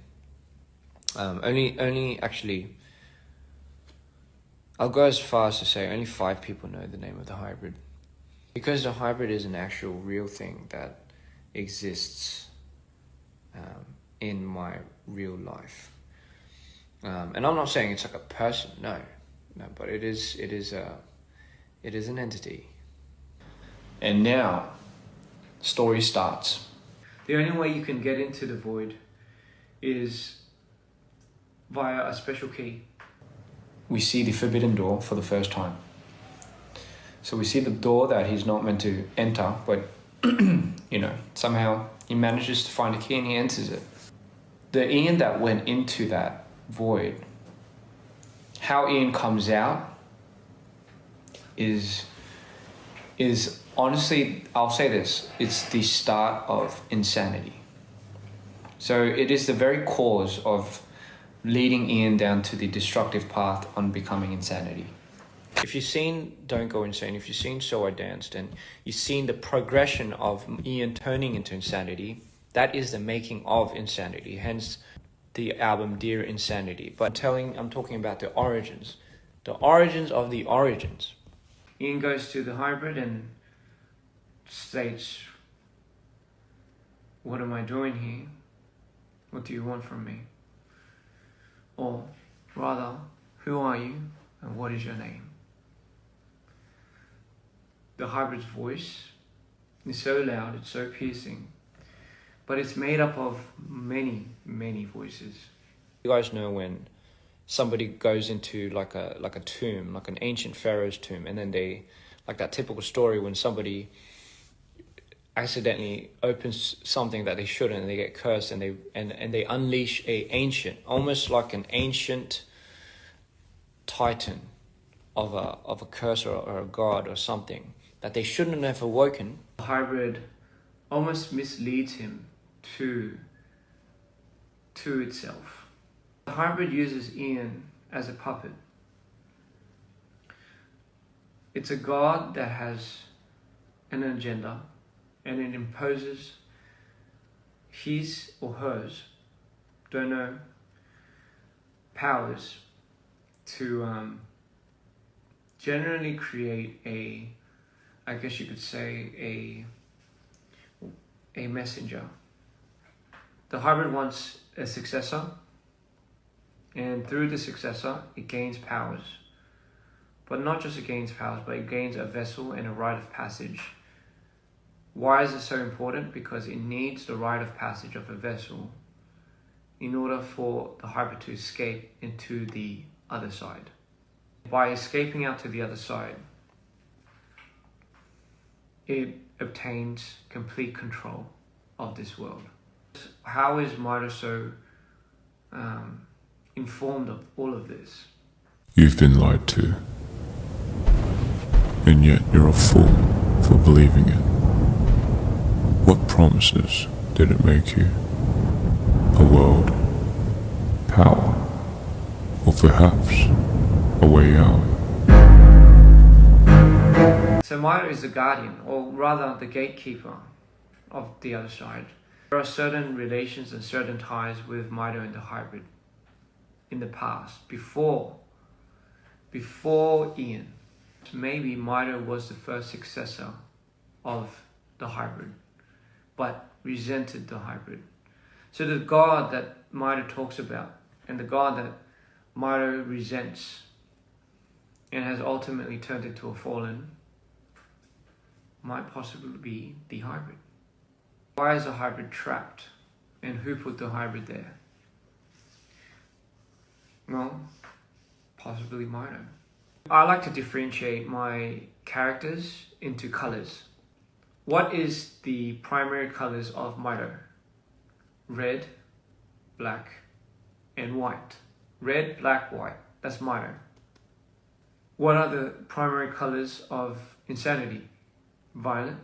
Only actually, I'll go as far as to say only 5 people know the name of the hybrid. Because the hybrid is an actual real thing that exists in my real life. And I'm not saying it's like a person, no, but it is an entity. And now, story starts. The only way you can get into the void is via a special key. We see the forbidden door for the first time. So we see the door that he's not meant to enter, but somehow he manages to find a key and he enters it. The Ian that went into that void, how Ian comes out is honestly, I'll say this, it's the start of insanity. So it is the very cause of leading Ian down to the destructive path on becoming insanity. If you've seen Don't Go Insane, if you've seen So I Danced, and you've seen the progression of Ian turning into insanity, that is the making of insanity, hence the album Dear Insanity. But I'm talking about the origins of the origins. Ian goes to the hybrid and states, "What am I doing here? What do you want from me?" Or rather, "Who are you and what is your name?" The hybrid's voice is so loud, it's so piercing, but it's made up of many, many voices. You guys know when somebody goes into like a tomb, like an ancient pharaoh's tomb, and then they, like that typical story when somebody accidentally opens something that they shouldn't and they get cursed, and they unleash almost like an ancient titan of a curse or a god or something that they shouldn't have awoken. The hybrid almost misleads him to itself. The hybrid uses Ian as a puppet. It's a god that has an agenda, and it imposes his or hers, don't know powers to generally create I guess you could say a messenger. The hybrid wants a successor, and through the successor it gains powers. But not just it gains powers, but it gains a vessel and a rite of passage. Why is it so important? Because it needs the rite of passage of a vessel in order for the hybrid to escape into the other side. By escaping out to the other side, it obtains complete control of this world. How is Mind so informed of all of this? You've been lied to, and yet you're a fool for believing it. What promises did it make you? A world, power, or perhaps a way out? So Mind is the guardian, or rather the gatekeeper of the other side. There are certain relations and certain ties with Mind and the hybrid in the past, before Ian. Maybe Mind was the first successor of the hybrid, but resented the hybrid. So the God that Mind talks about, and the God that Mind resents, and has ultimately turned into a fallen, might possibly be the hybrid. Why is the hybrid trapped? And who put the hybrid there? Well, possibly Mind. I like to differentiate my characters into colors. What is the primary colors of Mind? Red, black, and white. Red, black, white. That's Mind. What are the primary colors of Insanity? Violet,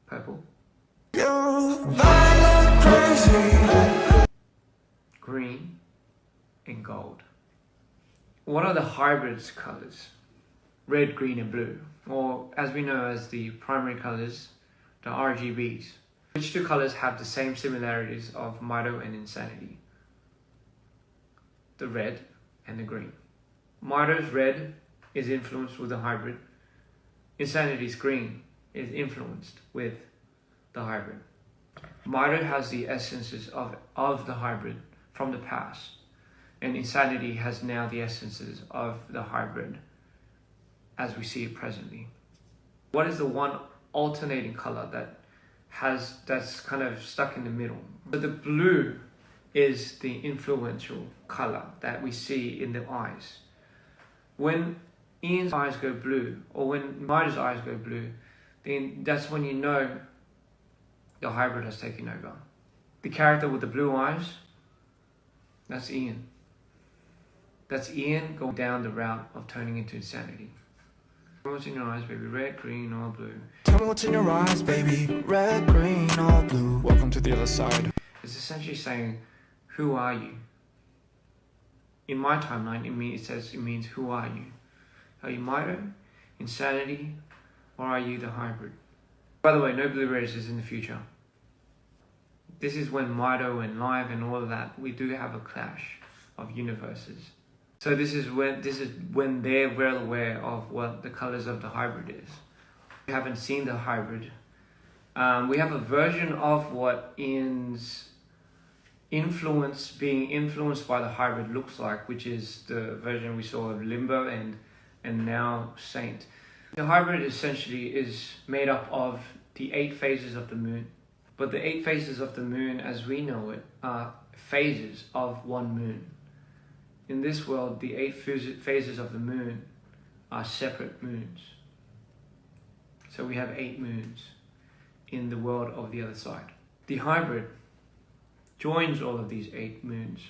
purple, green, and gold. What are the hybrid's colors? Red, green, and blue, or as we know as the primary colors, the RGBs. Which two colors have the same similarities of Mind and Insanity? The red and the green. Mind's red is influenced with the hybrid. Insanity's green is influenced with the hybrid. Mind has the essences of the hybrid from the past, and Insanity has now the essences of the hybrid as we see it presently. What is the one alternating color that's kind of stuck in the middle? So the blue is the influential color that we see in the eyes. When Ian's eyes go blue, or when Mind's eyes go blue, then that's when you know the hybrid has taken over. The character with the blue eyes, that's Ian. That's Ian going down the route of turning into Insanity. Tell me what's in your eyes, baby, red, green, or blue. Tell me what's in your eyes, baby, red, green, or blue. Welcome to the other side. It's essentially saying, who are you? In my timeline, it means who are you? Are you Mind, Insanity, or are you the hybrid? By the way, no Blu-rays is in the future. This is when Mind and Live and all of that, we do have a clash of universes. So this is when they're well aware of what the colors of the hybrid is. We haven't seen the hybrid. We have a version of what Ian's being influenced by the hybrid looks like, which is the version we saw of Limbo and now Saint. The hybrid essentially is made up of the 8 phases of the moon, but the 8 phases of the moon as we know it are phases of one moon. In this world, the 8 phases of the moon are separate moons. So we have 8 moons in the world of the other side. The hybrid joins all of these 8 moons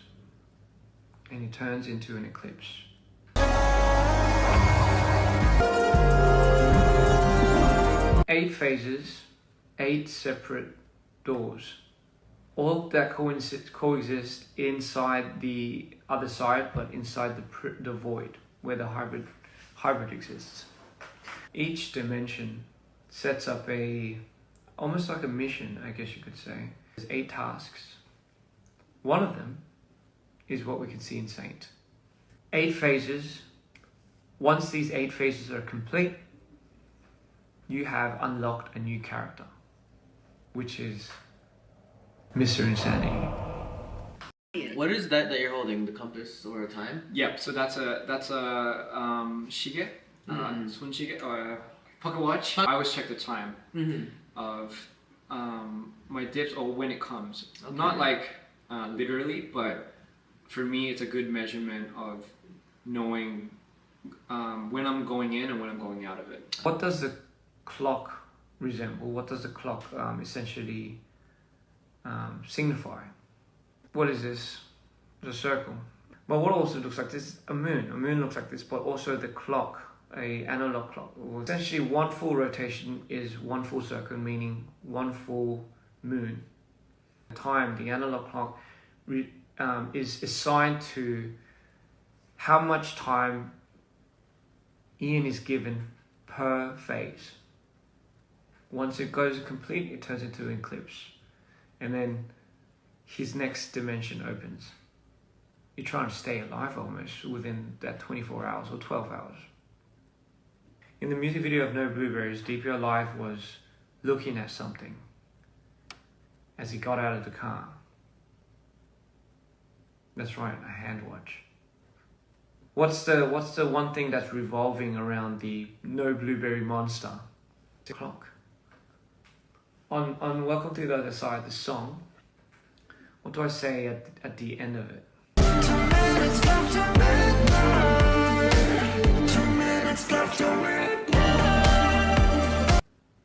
and it turns into an eclipse. 8 phases, 8 separate doors, all that coexist inside the other side, but inside the void where the hybrid exists. Each dimension sets up almost like a mission, I guess you could say. There's 8 tasks. One of them is what we can see in Saint. 8 phases. Once these 8 phases are complete, you have unlocked a new character, which is Mr. Insanity. What is that you're holding? The compass or a time? Yep. So that's a shige, Sun shige, or pocket watch. I always check the time of my dips or when it comes. Okay. Not like literally, but for me, it's a good measurement of knowing when I'm going in and when I'm going out of it. What does the clock resemble? What does the clock essentially signify? What is this? The circle. But what also looks like this? A moon. A moon looks like this, but also the clock, a analog clock. Essentially, one full rotation is one full circle, meaning one full moon. Time, the analog clock, is assigned to how much time Ian is given per phase. Once it goes complete, it turns into an eclipse. And then his next dimension opens. You're trying to stay alive almost within that 24 hours or 12 hours. In the music video of No Blueberries, DPR Live was looking at something as he got out of the car. That's right, a hand watch. What's the one thing that's revolving around the No Blueberry monster? The clock. On Welcome to the Other Side, the song, what do I say at the end of it? 2 minutes left to midnight. 2 minutes left to midnight.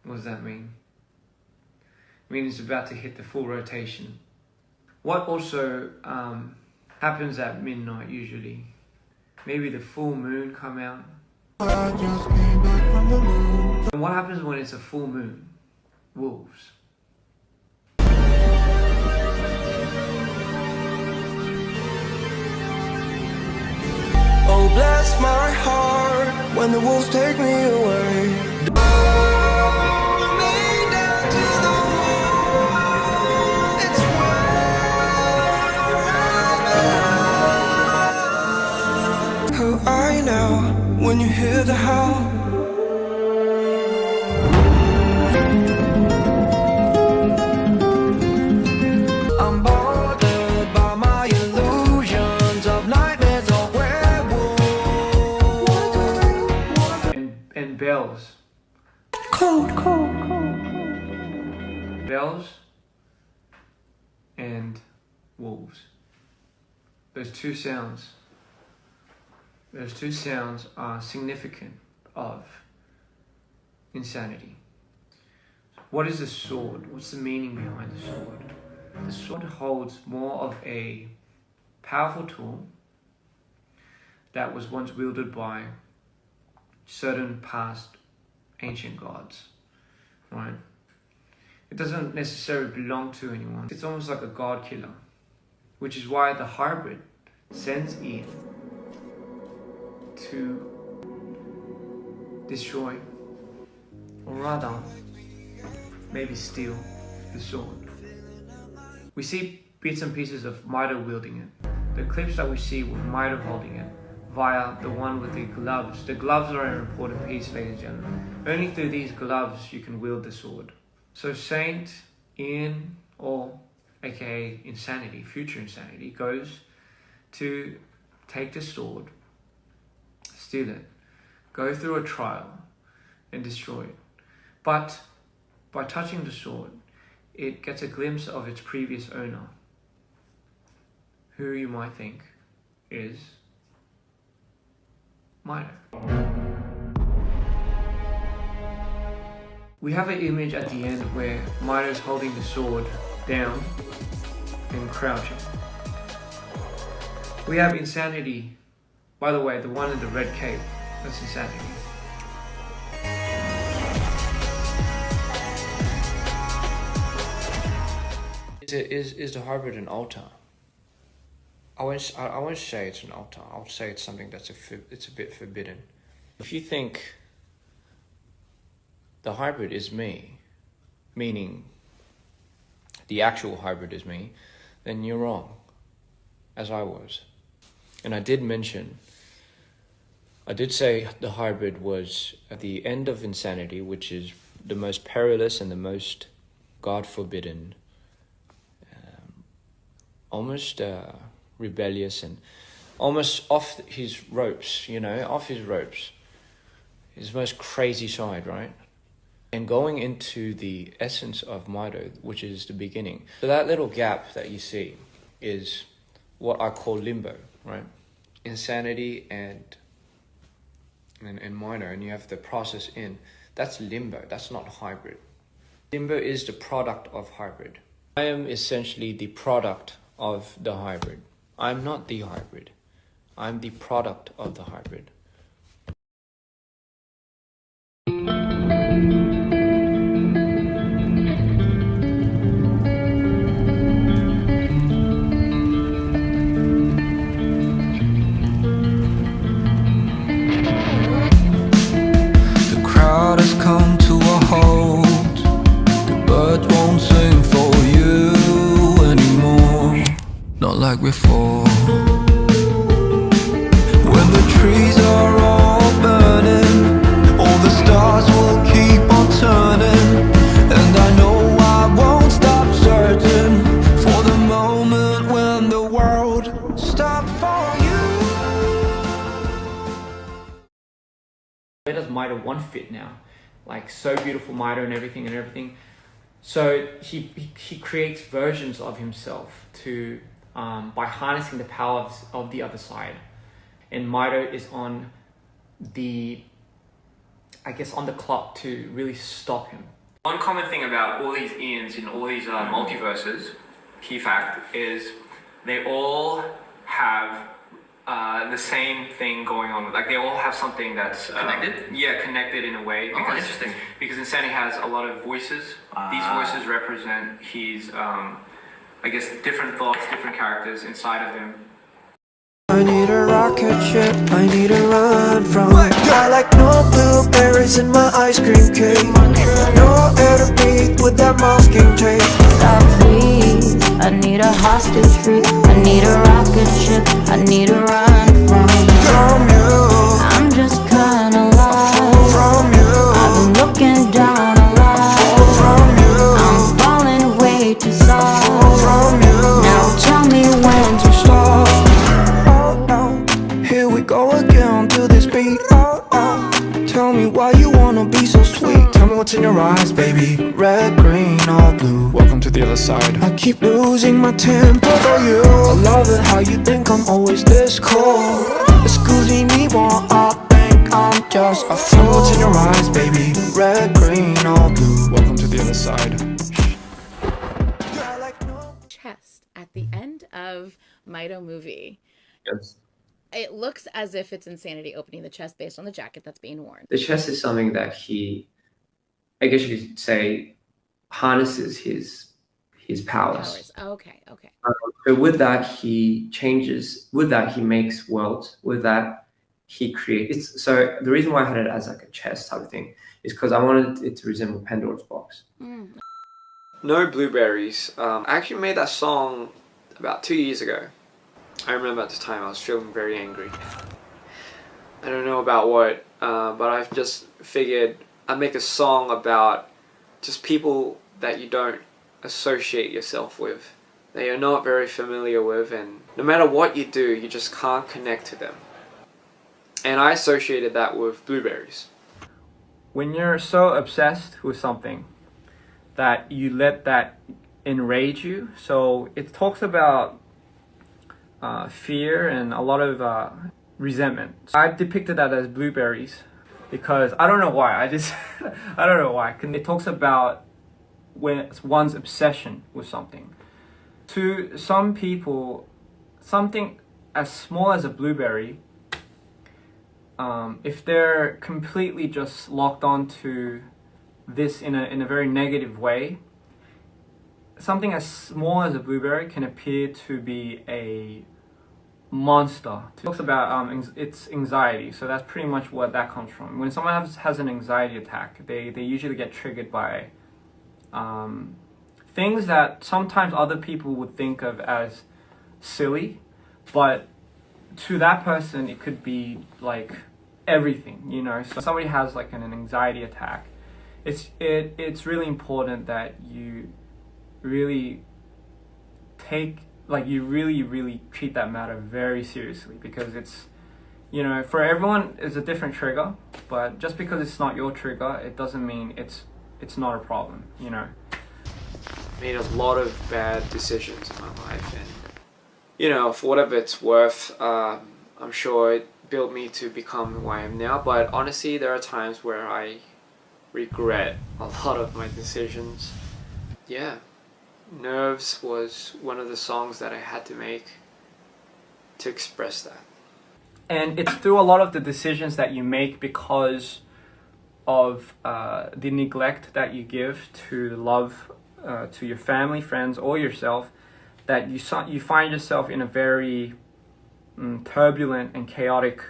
What does that mean? It means it's about to hit the full rotation. What also happens at midnight usually? Maybe the full moon come out. I just came back from the moon. And what happens when it's a full moon? Wolves. Oh, bless my heart when the wolves take me away. Lay down to the wall. It's where who are you now when you hear the howl? I'm bothered by my illusions of nightmares or and bells. cold. Bells and wolves. Those two sounds are significant of insanity. What is the sword? What's the meaning behind the sword? The sword holds more of a powerful tool that was once wielded by certain past ancient gods, right? It doesn't necessarily belong to anyone. It's almost like a god killer, which is why the hybrid sends Ian to destroy, or rather, maybe steal the sword. We see bits and pieces of Mido wielding it. The clips that we see with Mido holding it via the one with the gloves. The gloves are an important piece, ladies and gentlemen. Only through these gloves you can wield the sword. So Saint Ian, or aka Insanity, future Insanity, goes to take the sword, steal it, go through a trial, and destroy it. But by touching the sword, it gets a glimpse of its previous owner, who you might think is Mido. We have an image at the end where Mido is holding the sword down and crouching. We have Insanity, by the way, the one in the red cape, that's Insanity. Is the hybrid an altar? I won't say it's an altar. I'll say it's something that's it's a bit forbidden. If you think the hybrid is me, meaning the actual hybrid is me, then you're wrong, as I was. And I did mention I did say the hybrid was at the end of insanity, which is the most perilous and the most God forbidden, almost rebellious and almost off his ropes, off his ropes. His most crazy side, right? And going into the essence of Mito, which is the beginning. So that little gap that you see is what I call limbo, right? Insanity and Mito, and you have the process in. That's limbo, that's not hybrid. Limbo is the product of hybrid. I am essentially the product of the hybrid. I'm not the hybrid. I'm the product of the hybrid. Come to a halt. The birds won't sing for you anymore, not like before. When the trees are all burning, all the stars will keep on turning, and I know I won't stop searching for the moment when the world stops for you. Where does Mito 1 fit now? Like So Beautiful Mito and everything. So he creates versions of himself to by harnessing the power of the other side. And Mito is on the clock to really stop him. One common thing about all these Ians in all these multiverses, key fact, is they all have the same thing going on. Like they all have something that's Connected? Yeah, connected in a way. Oh, interesting. Because Insanity has a lot of voices. These voices represent his, different thoughts, different characters inside of him. I need a rocket ship, I need to run from. I like no blueberries in my ice cream cake. No air to breathe with that masking tape. Stop, please. I need a hostage free. I need a rocket ship. I need to run from you. I'm just kinda lost From you. I've been looking down a lot From you. I'm falling way too soft From you. Now tell me when to Stop. Oh, oh. Here we go again to this beat. Oh, oh. Tell me why you wanna be so sweet. Tell me what's in your eyes, baby. Red, green, or blue. Welcome to the other side. I keep losing my temper for you. I love it how you think I'm always this cold. Excusing me while I think I'm just a fool. What's in your eyes, baby? Red, green, or blue. Welcome to the other side. Chest at the end of Mito movie. Yes. It looks as if it's Insanity opening the chest based on the jacket that's being worn. The chest is something that he, I guess you could say, harnesses his powers. Okay. So with that, he changes. With that, he makes worlds. With that, he creates. So the reason why I had it as like a chest type of thing is because I wanted it to resemble Pandora's box. No Blueberries. I actually made that song about 2 years ago. I remember at the time I was feeling very angry. I don't know about what, but I've just figured I'd make a song about just people that you don't associate yourself with, that you're not very familiar with, and no matter what you do, you just can't connect to them. And I associated that with blueberries. When you're so obsessed with something that you let that enrage you, so it talks about fear and a lot of resentment. I depicted that as blueberries because I don't know why. I don't know why. It talks about when it's one's obsession with something. To some people, something as small as a blueberry, if they're completely just locked onto this in a very negative way, something as small as a blueberry can appear to be a monster. It talks about it's anxiety, so that's pretty much what that comes from. When someone has an anxiety attack, they usually get triggered by things that sometimes other people would think of as silly, but to that person it could be like everything, you know. So if somebody has like an anxiety attack, it's really important that you really really treat that matter very seriously, because it's, you know, for everyone it's a different trigger, but just because it's not your trigger, it doesn't mean it's not a problem, you know. Made a lot of bad decisions in my life, and you know, for whatever it's worth, I'm sure it built me to become who I am now. But honestly, there are times where I regret a lot of my decisions. Yeah, Nerves was one of the songs that I had to make to express that. And it's through a lot of the decisions that you make because of the neglect that you give to love, to your family, friends, or yourself, that you find yourself in a very turbulent and chaotic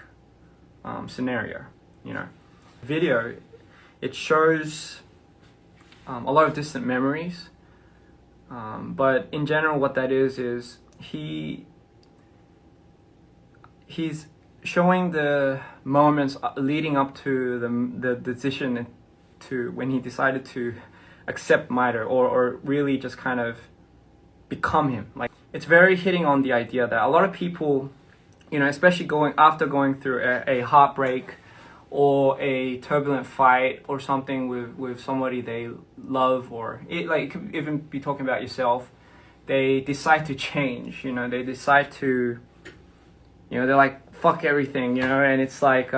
scenario, you know. Video, it shows a lot of distant memories, but in general what that is he's showing the moments leading up to the decision to when he decided to accept Mida, or really just kind of become him. Like, it's very hitting on the idea that a lot of people, you know, especially after going through a heartbreak or a turbulent fight or something with somebody they love, or it could even be talking about yourself, they decide to change, you know, they decide to, you know, they're like, fuck everything, you know, and it's like,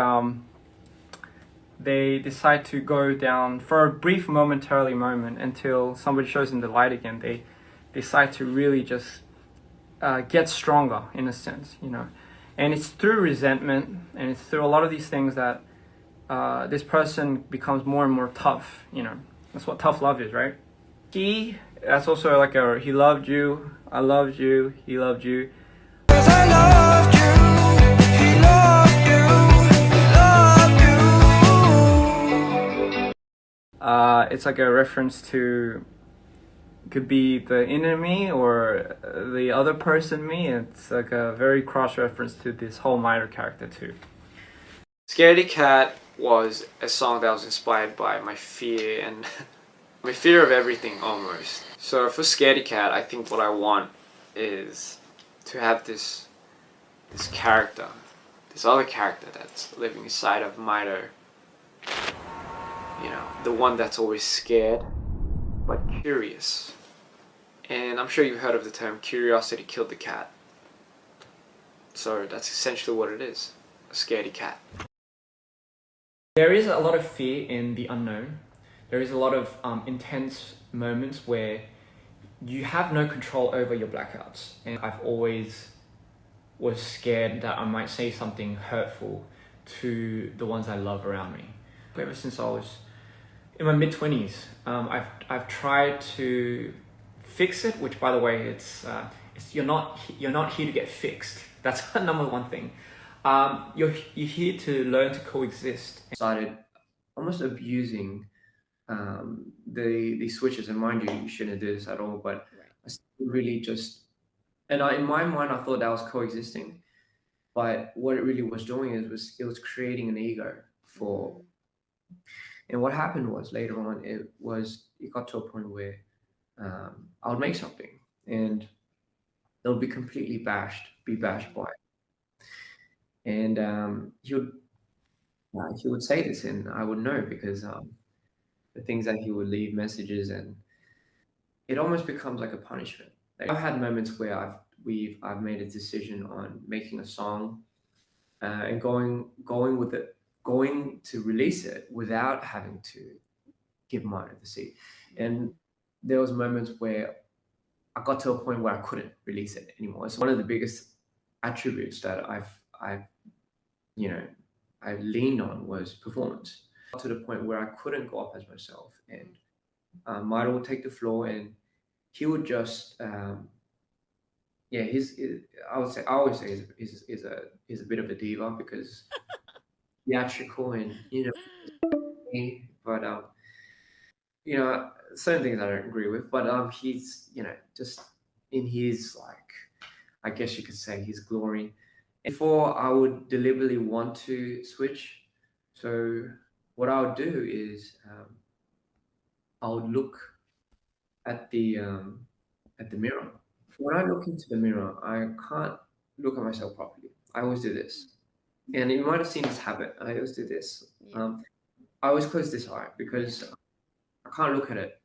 they decide to go down for a brief momentary moment until somebody shows them the light again. They decide to really just get stronger, in a sense, you know. And it's through resentment, and it's through a lot of these things that this person becomes more and more tough, you know. That's what tough love is, right? That's also like he loved you, I loved you, he loved you. It's like a reference to, could be the enemy or the other person me. It's like a very cross reference to this whole Mida character too. Scaredy Cat was a song that was inspired by my fear and my fear of everything almost. So for Scaredy Cat, I think what I want is to have this character, this other character that's living inside of Mida. You know, the one that's always scared, but curious. And I'm sure you've heard of the term curiosity killed the cat. So that's essentially what it is, a scaredy cat. There is a lot of fear in the unknown. There is a lot of intense moments where you have no control over your blackouts. And I've always was scared that I might say something hurtful to the ones I love around me. Ever since I was in my mid-20s, I've tried to fix it, which, by the way, it's you're not here to get fixed. That's number one thing. You're here to learn to coexist. Started almost abusing the switches, and mind you, you shouldn't do this at all. But I really just, and in my mind, I thought that was coexisting, but what it really was doing it was creating an ego for. And what happened was later on, it got to a point where I would make something and it would be completely bashed by it. And he would say this, and I would know because the things that he would leave messages, and it almost becomes like a punishment. Like, I've had moments where I've made a decision on making a song and going to release it without having to give Mida the seed. And there was moments where I got to a point where I couldn't release it anymore. It's one of the biggest attributes that I leaned on was performance. Got to the point where I couldn't go up as myself, and Mida would take the floor, and he would just I always say he's a bit of a diva because theatrical and but certain things I don't agree with, but he's just in his, like, I guess you could say, his glory. Before I would deliberately want to switch, So what I would do is I would look at the mirror. When I look into the mirror, I can't look at myself properly. I always do this, and you might have seen this habit. I always do this. Yeah. I always close this eye because I can't look at it.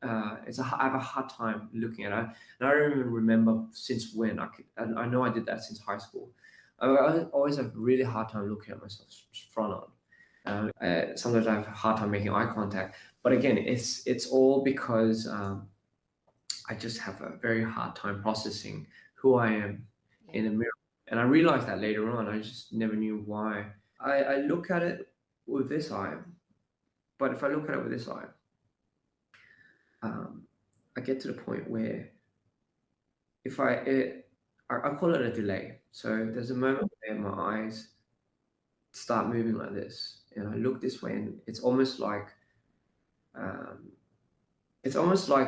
I have a hard time looking at it, and I don't even remember since when. I know I did that since high school. I always have a really hard time looking at myself front on. Sometimes I have a hard time making eye contact. But again, it's all because I just have a very hard time processing who I am in the mirror. And I realized that later on. I just never knew why. I look at it with this eye, but if I look at it with this eye, I get to the point where if I call it a delay. So there's a moment where my eyes start moving like this, and I look this way, and it's almost like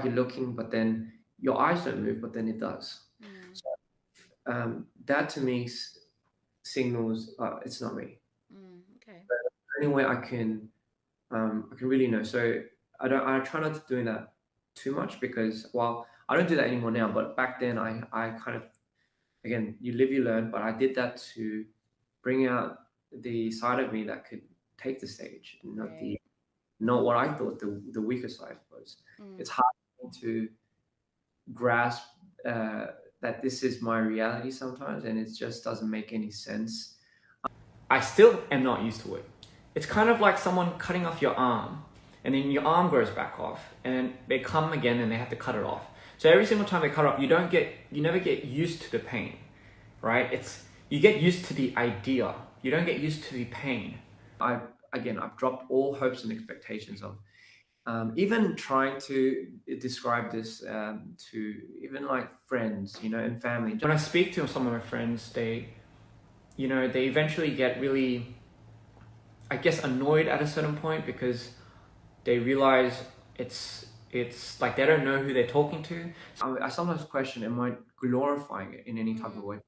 you're looking, but then your eyes don't move, but then it does. So that to me signals it's not me. Okay. But the only way I can really know. So I try not to do that too much because, well, I don't do that anymore now, but back then I kind of, again, you live, you learn, but I did that to bring out the side of me that could take the stage, not what I thought the weaker side was. It's hard to grasp that this is my reality sometimes, and it just doesn't make any sense. I still am not used to it. It's kind of like someone cutting off your arm, and then your arm grows back off, and they come again and they have to cut it off. So every single time they cut off, you never get used to the pain, right? You get used to the idea. You don't get used to the pain. I've dropped all hopes and expectations of even trying to describe this to even like friends, and family. When I speak to some of my friends, they eventually get really, I guess, annoyed at a certain point because they realize it's like they don't know who they're talking to. I sometimes question, am I glorifying it in any type of way?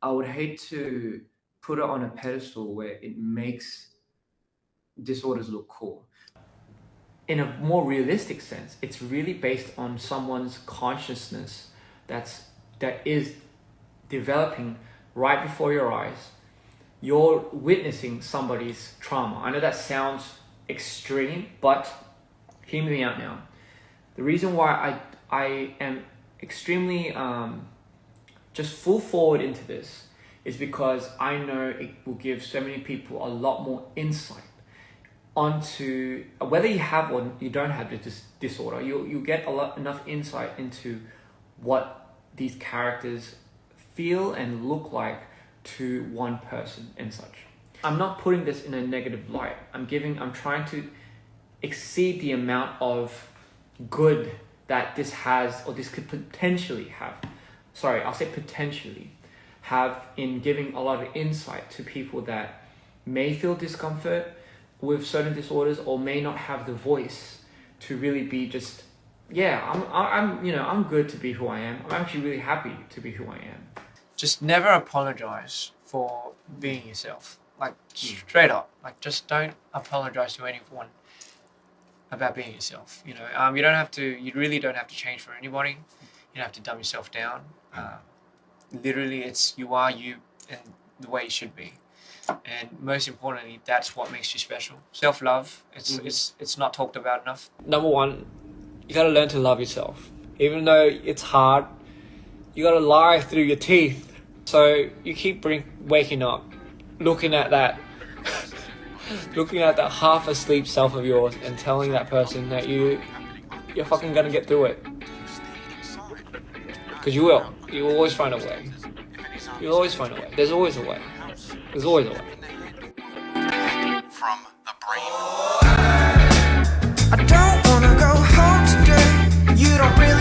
I would hate to put it on a pedestal where it makes disorders look cool. In a more realistic sense, it's really based on someone's consciousness that is developing right before your eyes. You're witnessing somebody's trauma. I know that sounds extreme, but hear me out now. The reason why I am extremely just full forward into this is because I know it will give so many people a lot more insight onto whether you have or you don't have this disorder. You'll get enough insight into what these characters feel and look like to one person and such. I'm not putting this in a negative light. I'm trying to exceed the amount of good that this has, or this could potentially have. Sorry, I'll say potentially have in giving a lot of insight to people that may feel discomfort with certain disorders or may not have the voice to really be just, I'm good to be who I am. I'm actually really happy to be who I am. Just never apologize for being yourself. Like, straight up. Like, just don't apologize to anyone about being yourself. You really don't have to change for anybody. You don't have to dumb yourself down. Literally, it's you are you and the way you should be. And most importantly, that's what makes you special. Self-love, it's not talked about enough. Number one, you gotta learn to love yourself. Even though it's hard, you gotta lie through your teeth. So you keep waking up, looking at that half asleep self of yours and telling that person that you're fucking gonna get through it. Because you will. You'll always find a way. You'll always find a way. There's always a way. There's always a way. From the brain. I don't wanna go home today. You don't really